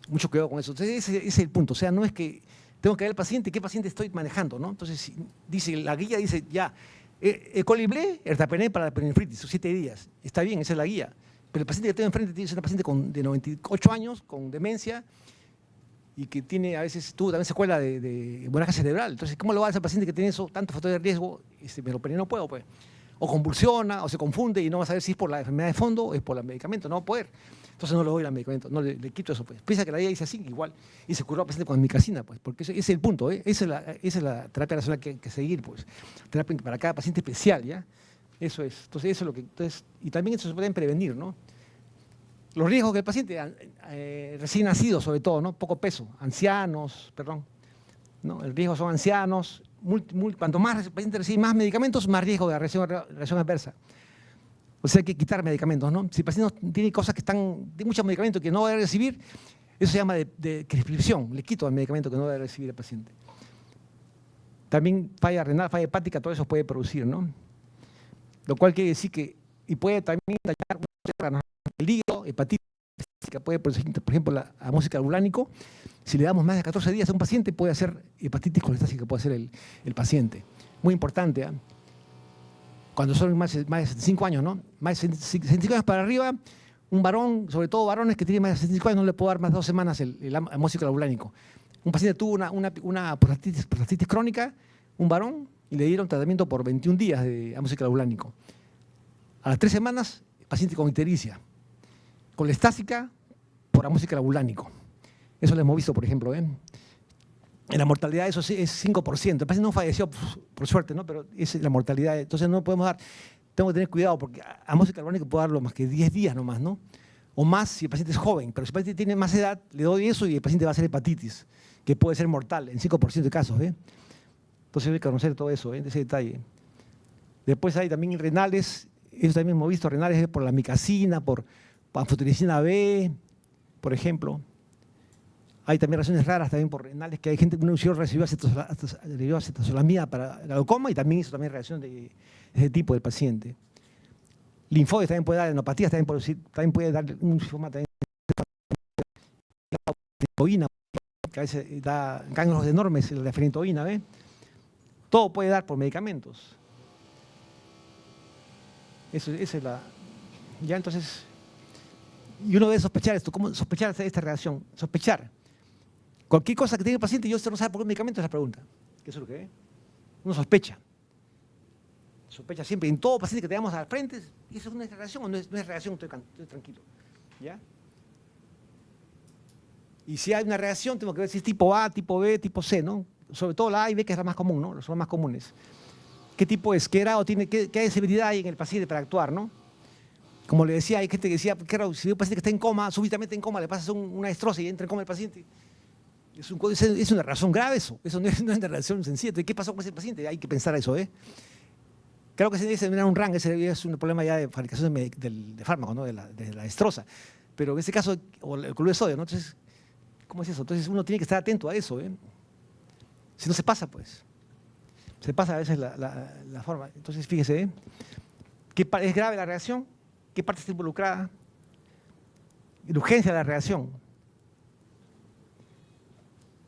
Mucho cuidado con eso. Entonces, ese es el punto. O sea, no es que tengo que ver al paciente, qué paciente estoy manejando, ¿no? Entonces, la guía dice, ya, E. coli Blé, ertapenem para la perinefritis, 7 días. Está bien, esa es la guía. Pero el paciente que tengo enfrente es una paciente de 98 años, con demencia, y que a veces tuvo también secuela de hemorragia cerebral. Entonces, ¿cómo le va a ese paciente que tiene eso, tanto factor de riesgo? Meropenem no puedo, pues. O convulsiona, o se confunde y no va a saber si es por la enfermedad de fondo o es por el medicamento, no va a poder. Entonces no le doy el medicamento, no le quito eso, pues. Piensa que la guía dice así, igual, y se curó al paciente con amicacina, pues, porque ese es el punto, ¿eh? Esa es la terapia nacional que hay que seguir, pues. Terapia para cada paciente especial, ¿ya? Eso es. Entonces, eso es lo que... y también eso se pueden prevenir, ¿no? Los riesgos del paciente, recién nacido sobre todo, ¿no? Poco peso, ancianos, ¿no? El riesgo son ancianos, cuanto más el paciente recibe más medicamentos, más riesgo de reacción adversa. O sea, hay que quitar medicamentos, ¿no? Si el paciente tiene tiene muchos medicamentos que no va a recibir, eso se llama de prescripción, le quito el medicamento que no debe recibir el paciente. También falla renal, falla hepática, todo eso puede producir, ¿no? Lo cual quiere decir que, y puede también dañar el hígado, hepatitis, que puede producir, por ejemplo, la amóxica albulánico. Si le damos más de 14 días a un paciente, puede hacer hepatitis colestática, puede hacer el paciente. Muy importante, ¿eh? cuando son más de 65 años, ¿no? Más de 65 años para arriba, un varón, sobre todo varones que tienen más de 65 años, no le puedo dar más de 2 semanas el amóxico clavulánico. Un paciente tuvo una prostatitis crónica, un varón, y le dieron tratamiento por 21 días de amóxico clavulánico. A las 3 semanas, el paciente con ictericia, colestásica por amóxico clavulánico. Eso lo hemos visto, por ejemplo, ¿eh? En la mortalidad eso es 5%. El paciente no falleció, por suerte, ¿no? Pero es la mortalidad. Entonces no podemos dar, tengo que tener cuidado porque amóxico clavulánico puedo darlo más que 10 días nomás, ¿no? O más si el paciente es joven, pero si el paciente tiene más edad, le doy eso y el paciente va a hacer hepatitis, que puede ser mortal en 5% de casos, ¿eh? Entonces hay que conocer todo eso, ¿eh? Ese detalle. Después hay también renales, eso también hemos visto, renales por la micacina, por anfotericina B, por ejemplo. Hay también reacciones raras también por renales, que hay gente que recibió acetazolamida para glaucoma y también hizo también reacción de ese tipo del paciente. Linfoides también puede dar, enopatías también puede dar un linfoma también, que a veces da ganglios enormes, la fenitoína, ¿ve? Todo puede dar por medicamentos. Esa es la... Ya entonces... Y uno debe sospechar esto. ¿Cómo sospechar esta reacción? Sospechar. Cualquier cosa que tenga el paciente y usted no sabe por qué medicamento es la pregunta. ¿Qué es lo que es? Uno sospecha. Sospecha siempre. En todo paciente que tengamos al frente, ¿eso es una reacción o no es reacción? Estoy tranquilo. ¿Ya? Y si hay una reacción, tengo que ver si es tipo A, tipo B, tipo C, ¿no? Sobre todo la A y B, que es la más común, ¿no? Son las más comunes. ¿Qué tipo es? ¿Qué grado tiene? ¿Qué severidad hay en el paciente para actuar, no? Como le decía, hay gente que decía, claro, si un paciente que está en coma, súbitamente en coma, le pasas una estroza y entra en coma el paciente. Es una reacción grave eso no es una reacción sencilla. Entonces, ¿qué pasó con ese paciente? Hay que pensar eso, ¿eh? Claro que ese era un RAN, ese es un problema ya de fabricación de fármacos, ¿no? De la estroza. Pero en ese caso, o el cloruro de sodio, ¿no? Entonces, ¿cómo es eso? Entonces uno tiene que estar atento a eso, ¿eh? Si no se pasa, pues. Se pasa a veces la forma. Entonces, fíjese, ¿eh? ¿Es grave la reacción? ¿Qué parte está involucrada? La urgencia de la reacción.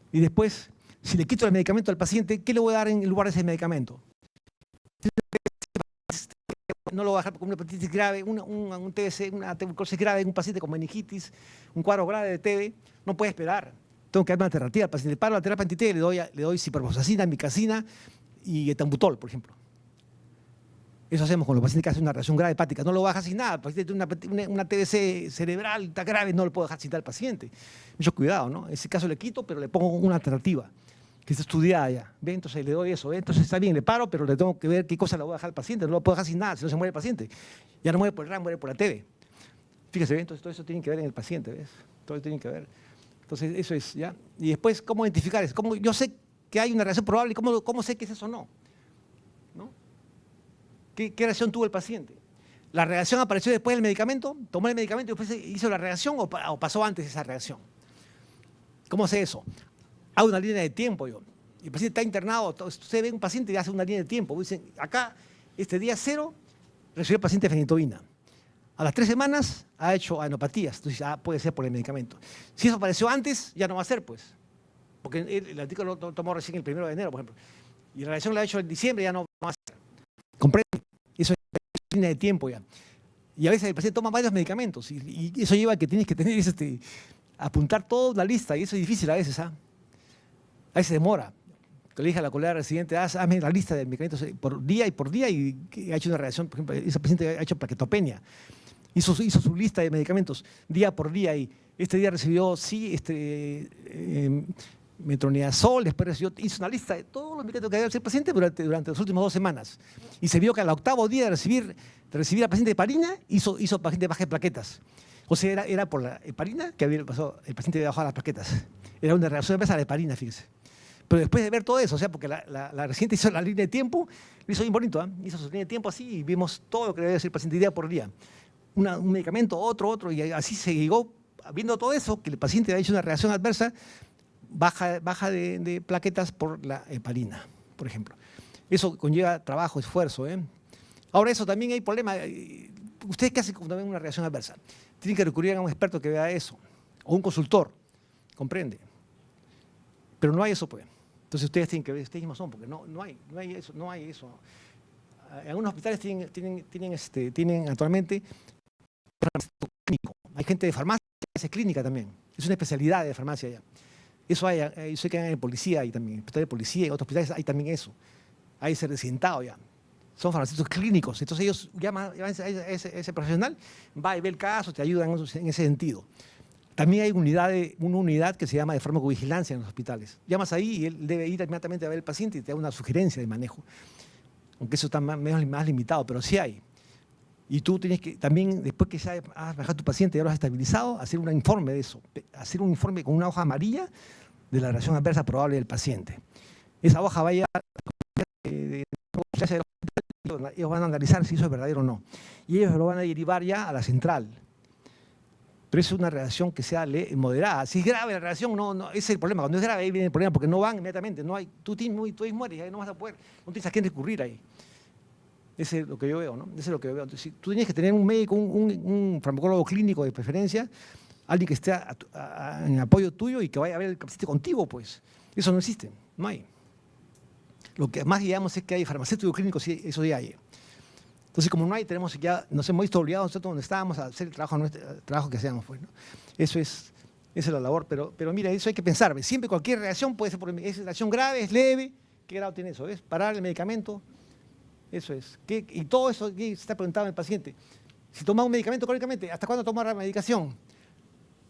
Y después, si le quito el medicamento al paciente, ¿qué le voy a dar en lugar de ese medicamento? No lo voy a dejar con una hepatitis grave, un TBC, una tuberculosis grave, un paciente con meningitis, un cuadro grave de TB, no puede esperar. Tengo que dar una alternativa al paciente. Le paro la terapia anti-TB, le doy ciprofloxacina, micacina y etambutol, por ejemplo. Eso hacemos con los pacientes que hacen una reacción grave hepática. No lo voy a dejar sin nada. El paciente tiene una TBC cerebral, está grave, no lo puedo dejar sin nada al paciente. Mucho cuidado, ¿no? En ese caso le quito, pero le pongo una alternativa que está estudiada ya. ¿Ve? Entonces le doy eso. ¿Ve? Entonces está bien, le paro, pero le tengo que ver qué cosa le voy a dejar al paciente. No lo puedo dejar sin nada, si no se muere el paciente. Ya no muere por el RAN, muere por la TB. Fíjese, ¿ve? Entonces todo eso tiene que ver en el paciente, ¿ves? Todo eso tiene que ver. Entonces eso es, ¿ya? Y después, ¿cómo identificar eso? Yo sé que hay una reacción probable, ¿cómo sé que es eso o no? ¿No? ¿Qué reacción tuvo el paciente? ¿La reacción apareció después del medicamento? ¿Tomó el medicamento y después hizo la reacción o pasó antes esa reacción? ¿Cómo sé eso? Hago una línea de tiempo yo. El paciente está internado, usted ve un paciente y hace una línea de tiempo. Dicen, acá, este día 0, recibió el paciente fenitoína. A las 3 semanas ha hecho adenopatías, entonces puede ser por el medicamento. Si eso apareció antes, ya no va a ser, pues. Porque el artículo lo tomó recién el 1 de enero, por ejemplo. Y la reacción la ha hecho en diciembre, ya no va a ser. ¿Comprende? Eso es línea de tiempo ya. Y a veces el paciente toma varios medicamentos y eso lleva a que tienes que tener apuntar toda la lista y eso es difícil a veces, ¿ah? A veces demora. Que le dije a la colega residente, hazme la lista de medicamentos por día y ha hecho una reacción, por ejemplo, ese paciente ha hecho plaquetopenia. Hizo su lista de medicamentos día por día y este día recibió, metronidazol, después hizo una lista de todos los medicamentos que había hecho el paciente durante las últimas 2 semanas. Y se vio que al 8º día de recibir al paciente heparina, hizo paciente baje plaquetas. O sea, era por la heparina que el paciente había bajado las plaquetas. Era una reacción adversa a la heparina, fíjese. Pero después de ver todo eso, o sea, porque la residente hizo la línea de tiempo, lo hizo bien bonito, ¿eh? Hizo su línea de tiempo así y vimos todo lo que debía hacer el paciente día por día. Un medicamento, otro, y así se llegó, viendo todo eso, que el paciente ha hecho una reacción adversa, baja de plaquetas por la heparina, por ejemplo. Eso conlleva trabajo, esfuerzo, ¿eh? Ahora eso también hay problema. ¿Ustedes qué hacen con también una reacción adversa? Tienen que recurrir a un experto que vea eso, o un consultor, ¿comprende? Pero no hay eso, pues. Entonces ustedes tienen que ver, ustedes mismos son, porque no hay eso. algunos hospitales tienen actualmente farmacéutico clínico. Hay gente de farmacia que hace clínica también. Es una especialidad de farmacia ya. Eso hay, yo sé que en policía y también en el hospital de policía y en otros hospitales hay también eso. Hay ese recintado ya. Son farmacéuticos clínicos. Entonces ellos llaman a ese profesional, va y ve el caso, te ayudan en ese sentido. También hay una unidad que se llama de farmacovigilancia en los hospitales. Llamas ahí y él debe ir inmediatamente a ver al paciente y te da una sugerencia de manejo. Aunque eso está más limitado, pero sí hay. Y tú tienes que también, después que ya has bajado a tu paciente y ya lo has estabilizado, hacer un informe de eso. Hacer un informe con una hoja amarilla de la reacción adversa probable del paciente. Esa hoja vaya ellos van a analizar si eso es verdadero o no. Y ellos lo van a derivar ya a la central. Pero eso es una reacción que sea moderada. Si es grave la reacción, no, ese es el problema. Cuando es grave, ahí viene el problema, porque no van inmediatamente. No hay, tú mueres, ahí no vas a poder, no tienes a quién recurrir ahí. Ese es lo que yo veo, ¿no? Ese es lo que yo veo. Entonces, si tú tienes que tener un médico, un farmacólogo clínico de preferencia, alguien que esté en apoyo tuyo y que vaya a ver el paciente contigo, pues. Eso no existe, no hay. Lo que más digamos es que hay farmacéuticos clínicos, sí, eso ya hay. Entonces, como no hay, nos hemos visto obligados nosotros donde estábamos a hacer el trabajo que hacíamos, pues, ¿no? Esa es la labor, pero mira, eso hay que pensar. Siempre cualquier reacción puede ser es reacción grave, es leve. ¿Qué grado tiene eso? ¿Es parar el medicamento? Eso es. Y todo eso se está preguntando el paciente. Si toma un medicamento crónicamente, ¿hasta cuándo toma la medicación?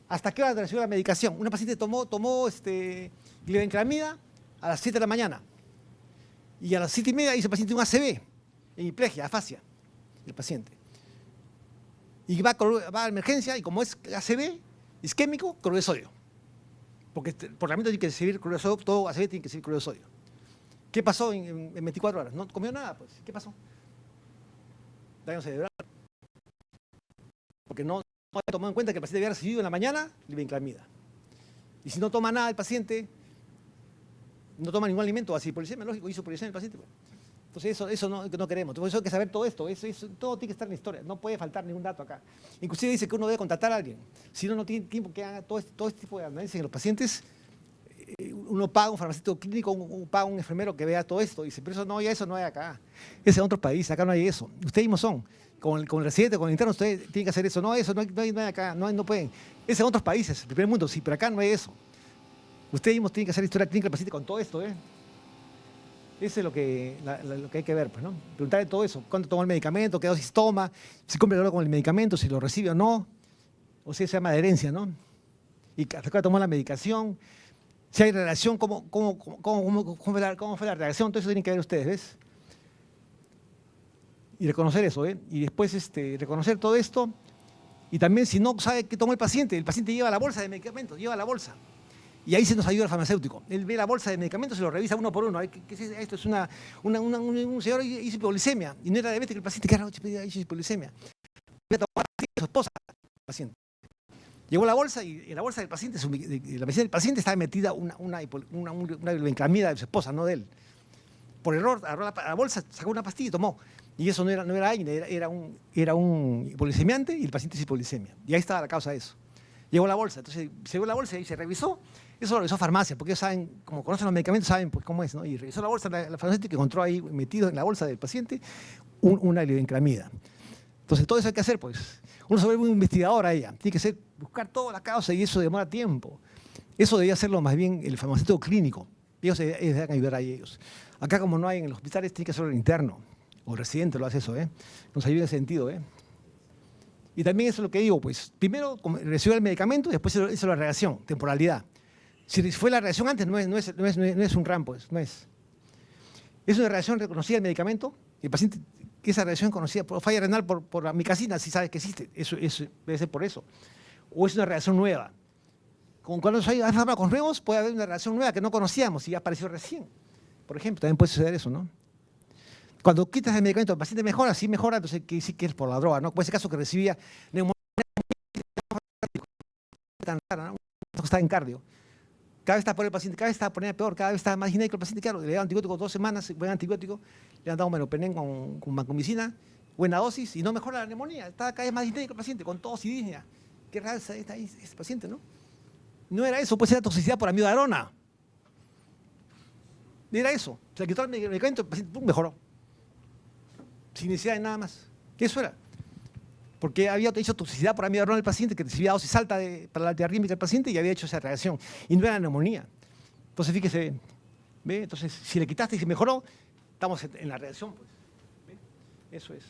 ¿Hasta qué hora recibió la medicación? Una paciente tomó glibenclamida a las 7 de la mañana. Y a las 7:30 hizo el paciente un ACV, hemiplegia, afasia, el paciente. Y va a emergencia y como es ACV, isquémico, cloruro de sodio. Porque por reglamento tiene que servir cloruro de sodio, todo ACV tiene que servir cloruro de sodio. ¿Qué pasó en 24 horas? No comió nada, pues. ¿Qué pasó? Daño cerebral. Porque no ha tomado en cuenta que el paciente había recibido en la mañana glibenclamida. Y si no toma nada el paciente, no toma ningún alimento, así polisemia, lógico, hizo polisemia el paciente. Pues. Entonces eso no queremos. Por eso hay que saber todo esto. Eso, todo tiene que estar en la historia. No puede faltar ningún dato acá. Inclusive dice que uno debe contactar a alguien. Si uno no tiene tiempo que haga todo este tipo de análisis en los pacientes, uno paga un farmacéutico clínico, paga un enfermero que vea todo esto. Dice, pero eso no hay acá. Es en otro país, acá no hay eso. Ustedes mismos son. Con el residente, con el interno, ustedes tienen que hacer eso. No, eso no hay acá, no pueden. Es en otros países, el primer mundo, sí, pero acá no hay eso. Ustedes mismos tienen que hacer historia clínica del paciente con todo esto, Eso es lo que hay que ver, pues, ¿no? Preguntarle todo eso. ¿Cuánto toma el medicamento? ¿Qué dosis toma? Si cumple con el medicamento, si lo recibe o no. O si se llama adherencia, ¿no? Y hasta cuándo tomó la medicación. Si hay relación, ¿cómo fue la reacción? Todo eso tienen que ver ustedes, ¿ves? Y reconocer eso, Y después reconocer todo esto. Y también si no sabe qué tomó el paciente lleva la bolsa de medicamentos, lleva la bolsa. Y ahí se nos ayuda el farmacéutico. Él ve la bolsa de medicamentos y lo revisa uno por uno. ¿Qué es esto? Es un señor hizo hipoglicemia. Y no era diabético el paciente, que hizo hipoglicemia. Voy a tomar a su esposa, el paciente. Llegó la bolsa y en la bolsa del paciente, la mesita del paciente estaba metida una glibenclamida de su esposa, no de él. Por error, agarró la bolsa, sacó una pastilla y tomó. Y eso no era AINE, era un hipoglicemiante y el paciente es hipoglicemia. Y ahí estaba la causa de eso. Llegó la bolsa, entonces se llegó la bolsa y se revisó. Eso lo revisó farmacia, porque ellos saben, como conocen los medicamentos, saben pues, cómo es, ¿no? Y revisó la bolsa, la farmacéutica encontró ahí metido en la bolsa del paciente una glibenclamida. Entonces todo eso hay que hacer, pues. Uno se vuelve un investigador a ella. Tiene que buscar toda la causa y eso demora tiempo. Eso debería hacerlo más bien el farmacéutico clínico. Ellos deben ayudar a ellos. Acá como no hay en los hospitales, tiene que hacerlo el interno. O el residente lo hace eso, Nos ayuda en ese sentido, Y también eso es lo que digo, pues. Primero recibe el medicamento y después hizo la reacción, temporalidad. Si fue la reacción antes, no es un RAM, pues. No es. Es una reacción reconocida del medicamento. El paciente, que esa reacción conocida por falla renal por amicacina, si sabe que existe. Eso debe ser por eso. O es una reacción nueva. Cuando hay fármacos nuevos, puede haber una reacción nueva que no conocíamos y ya apareció recién. Por ejemplo, también puede suceder eso, ¿no? Cuando quitas el medicamento, el paciente mejora, sí mejora, entonces sí que es por la droga, ¿no? Como ese caso que recibía neumonía tan rara, ¿no? Está en cardio. Cada vez está por el paciente, cada vez está poniendo peor, cada vez está más genérico el paciente, claro, le dan antibiótico 2 semanas, buen antibiótico, le han dado meropenem con vancomicina, buena dosis, y no mejora la neumonía, está cada vez más genérico el paciente, con tos y disnea. Qué raro está ahí ese paciente, ¿no? No era eso, puede ser la toxicidad por amiodarona. Era eso. Se le quitó el medicamento, el paciente mejoró. sin necesidad de nada más. Eso era. Porque había hecho toxicidad por amiodarona del paciente, que recibía dosis alta para la antiarrítmica del paciente y había hecho esa reacción. Y no era neumonía. Entonces, fíjese, ¿ve? Entonces, si le quitaste y se mejoró, estamos en la reacción. Pues. ¿Ve? Eso es.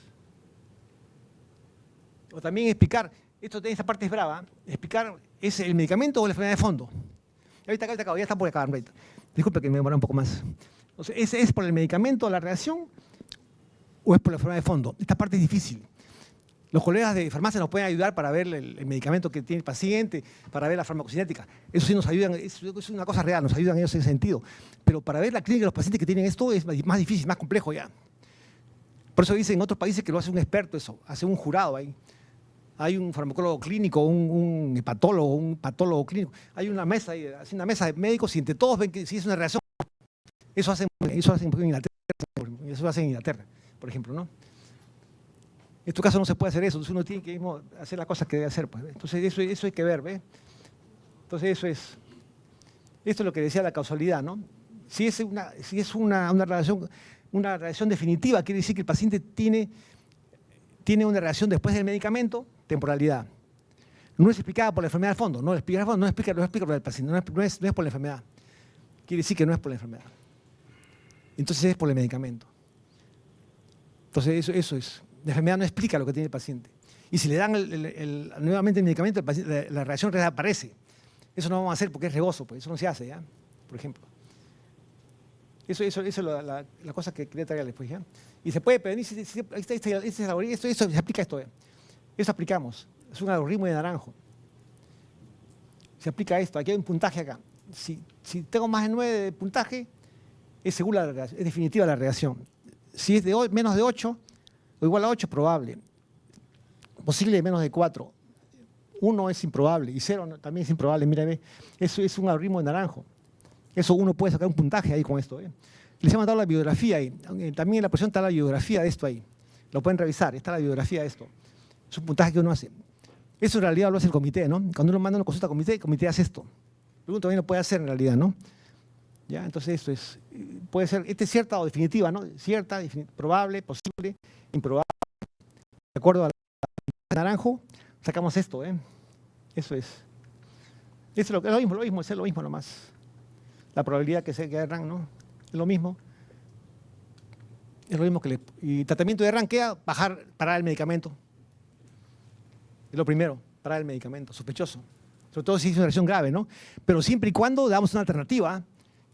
O también explicar, esta parte es brava, explicar, ¿es el medicamento o la enfermedad de fondo? Ahorita acabo, ya está por acabar. Disculpe que me demora un poco más. Entonces, ¿es por el medicamento la reacción o es por la enfermedad de fondo? Esta parte es difícil. Los colegas de farmacia nos pueden ayudar para ver el medicamento que tiene el paciente, para ver la farmacocinética. Eso sí nos ayudan, es una cosa real, nos ayudan ellos en ese sentido. Pero para ver la clínica de los pacientes que tienen esto es más difícil, más complejo ya. Por eso dicen en otros países que lo hace un experto eso, hace un jurado ahí. Hay un farmacólogo clínico, un hepatólogo, un patólogo clínico. Hay una mesa, hace una mesa de médicos y entre todos ven que si es una reacción. Eso hacen en Inglaterra, por ejemplo, ¿no? En tu caso no se puede hacer eso, entonces uno tiene que hacer las cosas que debe hacer. Pues, ¿ve? Entonces eso hay que ver, ¿ve? Entonces esto es lo que decía la causalidad, ¿no? Si es una reacción definitiva, quiere decir que el paciente tiene una reacción después del medicamento, temporalidad. No es explicada por la enfermedad al fondo, no explica por el paciente, no es por la enfermedad. Quiere decir que no es por la enfermedad. Entonces es por el medicamento. Entonces eso es. La enfermedad no explica lo que tiene el paciente. Y si le dan nuevamente el medicamento, la reacción reaparece. Eso no vamos a hacer porque es riesgoso, pues eso no se hace, ¿ya? Por ejemplo. Eso es la cosa que quería traerles, pues, ¿ya? Y se puede prevenir, esto se aplica esto, ¿ya? Eso aplicamos. Es un algoritmo de Naranjo. Se aplica esto. Aquí hay un puntaje acá. Si tengo más de 9 de puntaje, es segura la reacción, es definitiva la reacción. Si es menos de 8 o igual a 8, probable. Posible menos de 4. 1 es improbable y 0 también es improbable. Mira, ve, eso es un algoritmo de Naranjo. Eso uno puede sacar un puntaje ahí con esto. Les he mandado la bibliografía ahí. También en la posición está la bibliografía de esto ahí. Lo pueden revisar, está la bibliografía de esto. Es un puntaje que uno hace. Eso en realidad lo hace el comité, ¿no? Cuando uno manda una consulta al comité, el comité hace esto. Uno también lo puede hacer en realidad, ¿no? ¿Ya? Entonces esto puede ser, es cierta o definitiva, ¿no? Cierta, probable, posible, improbable. De acuerdo a la Naranjo, sacamos esto, ¿eh? Eso es. Es lo mismo, es lo mismo nomás. La probabilidad que se erran, ¿no? Es lo mismo. Es lo mismo que y tratamiento de erran queda parar el medicamento. Es lo primero, parar el medicamento, sospechoso. Sobre todo si es una reacción grave, ¿no? Pero siempre y cuando damos una alternativa,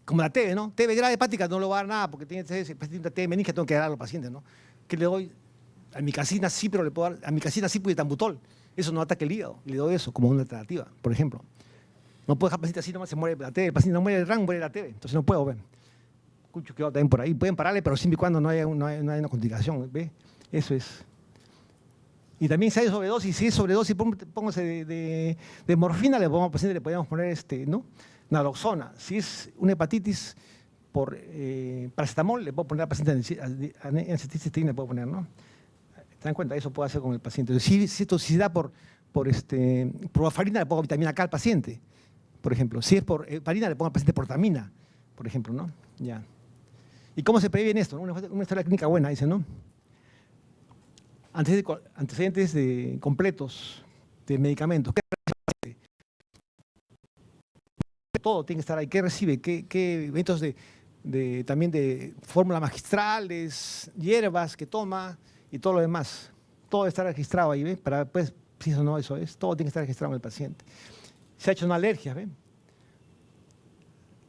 como la TB, ¿no? TB grave hepática no le va a dar nada porque tiene TB meningia, tengo que dar a los pacientes, ¿no? ¿Qué le doy? Amicacina sí, pero le puedo dar amicacina sí, pues tambutol. Eso no ataca el hígado. Le doy eso como una alternativa, por ejemplo. No puedo dejar al paciente así, nomás se muere la TB. El paciente no muere el RAN, muere la TB. Entonces no puedo, ver. Escucho que también por ahí. Pueden pararle, pero siempre y cuando no haya una complicación, ¿ve? Eso es. Y también si hay sobredosis, si es sobredosis, póngase de morfina, le podemos poner ¿no? Naloxona. Si es una hepatitis por paracetamol, le puedo poner al paciente acetilcisteína, le puedo poner, ¿no? ¿Se dan cuenta? Eso puede hacer con el paciente. Si es toxicidad por warfarina, le pongo vitamina K al paciente, por ejemplo. Si es por heparina, le pongo al paciente portamina, por ejemplo, ¿no? Ya. ¿Y cómo se previene esto? Una historia clínica buena, dice, ¿no? Antecedentes completos de medicamentos. Todo tiene que estar ahí. ¿Qué recibe? ¿Qué eventos también de fórmula magistrales, hierbas que toma y todo lo demás? Todo debe estar registrado ahí, ¿ve? Para después, si eso no, eso es. Todo tiene que estar registrado en el paciente. Se ha hecho una alergia, ¿ve?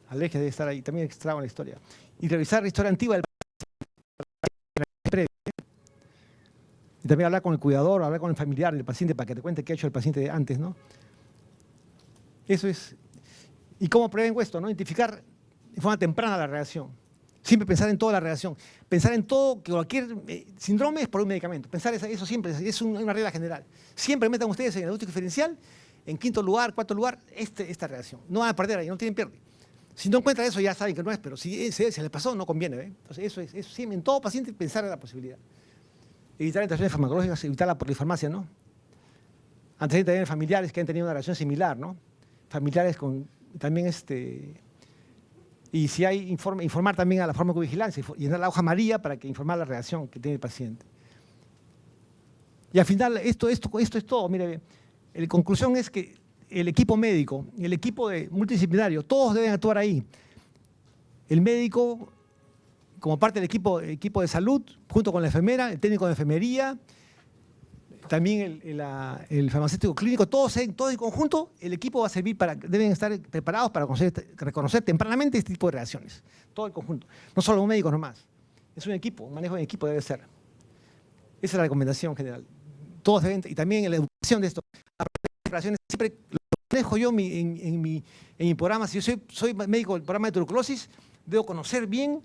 Alergia debe estar ahí, también registrado en la historia. Y revisar la historia antigua del paciente. Y también hablar con el cuidador, hablar con el familiar del paciente para que te cuente qué ha hecho el paciente antes, ¿no? Eso es. ¿Y cómo prevengo esto? ¿No? Identificar de forma temprana la reacción. Siempre pensar en toda la reacción. Pensar en todo, que cualquier síndrome es por un medicamento. Pensar eso siempre, es una regla general. Siempre metan ustedes en el diagnóstico diferencial, en quinto lugar, cuarto lugar, esta reacción. No van a perder ahí, no tienen pierde. Si no encuentran eso, ya saben que no es, pero si se les pasó, no conviene, ¿ve? Entonces, eso es siempre, en todo paciente, pensar en la posibilidad. Evitar interacciones farmacológicas, evitar la polifarmacia, ¿no? Antes de tener familiares que han tenido una reacción similar, ¿no? Familiares con también y si hay informar también a la farmacovigilancia, llenar la hoja amarilla para que informar la reacción que tiene el paciente. Y al final, esto es todo. Mire, la conclusión es que el equipo médico, el equipo multidisciplinario, todos deben actuar ahí. El médico, como parte del equipo de salud, junto con la enfermera, el técnico de enfermería, también el farmacéutico clínico, todos en conjunto, el equipo va a servir deben estar preparados para reconocer tempranamente este tipo de reacciones. Todo el conjunto. No solo un médico nomás. Es un equipo, un manejo de equipo debe ser. Esa es la recomendación general. Todos deben, y también en la educación de esto. Relaciones, siempre lo manejo yo en mi programa. Si yo soy médico del programa de tuberculosis, debo conocer bien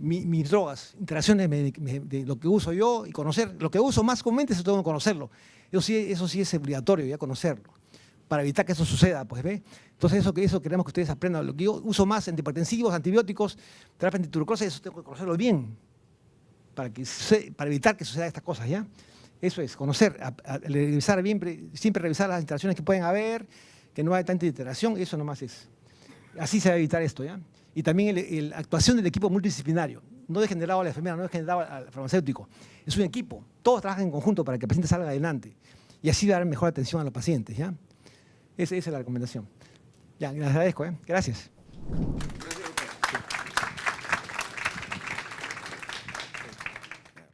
mis drogas, interacciones de lo que uso yo y conocer lo que uso más comúnmente, eso tengo que conocerlo. Eso sí es obligatorio, ya conocerlo, para evitar que eso suceda, pues, ¿ve? Entonces eso queremos que ustedes aprendan. Lo que yo uso más, antihipertensivos, antibióticos, terapia antituberculosis, eso tengo que conocerlo bien, para evitar que suceda estas cosas, ¿ya? Eso es, conocer, revisar bien, siempre revisar las interacciones que pueden haber, que no haya tanta interacción, eso nomás es. Así se va a evitar esto, ¿ya? Y también la actuación del equipo multidisciplinario. No dejen de lado a la enfermera, no dejen de lado al farmacéutico. Es un equipo. Todos trabajan en conjunto para que el paciente salga adelante. Y así dar mejor atención a los pacientes, ¿ya? Esa es la recomendación. Ya, les agradezco, ¿eh? Gracias.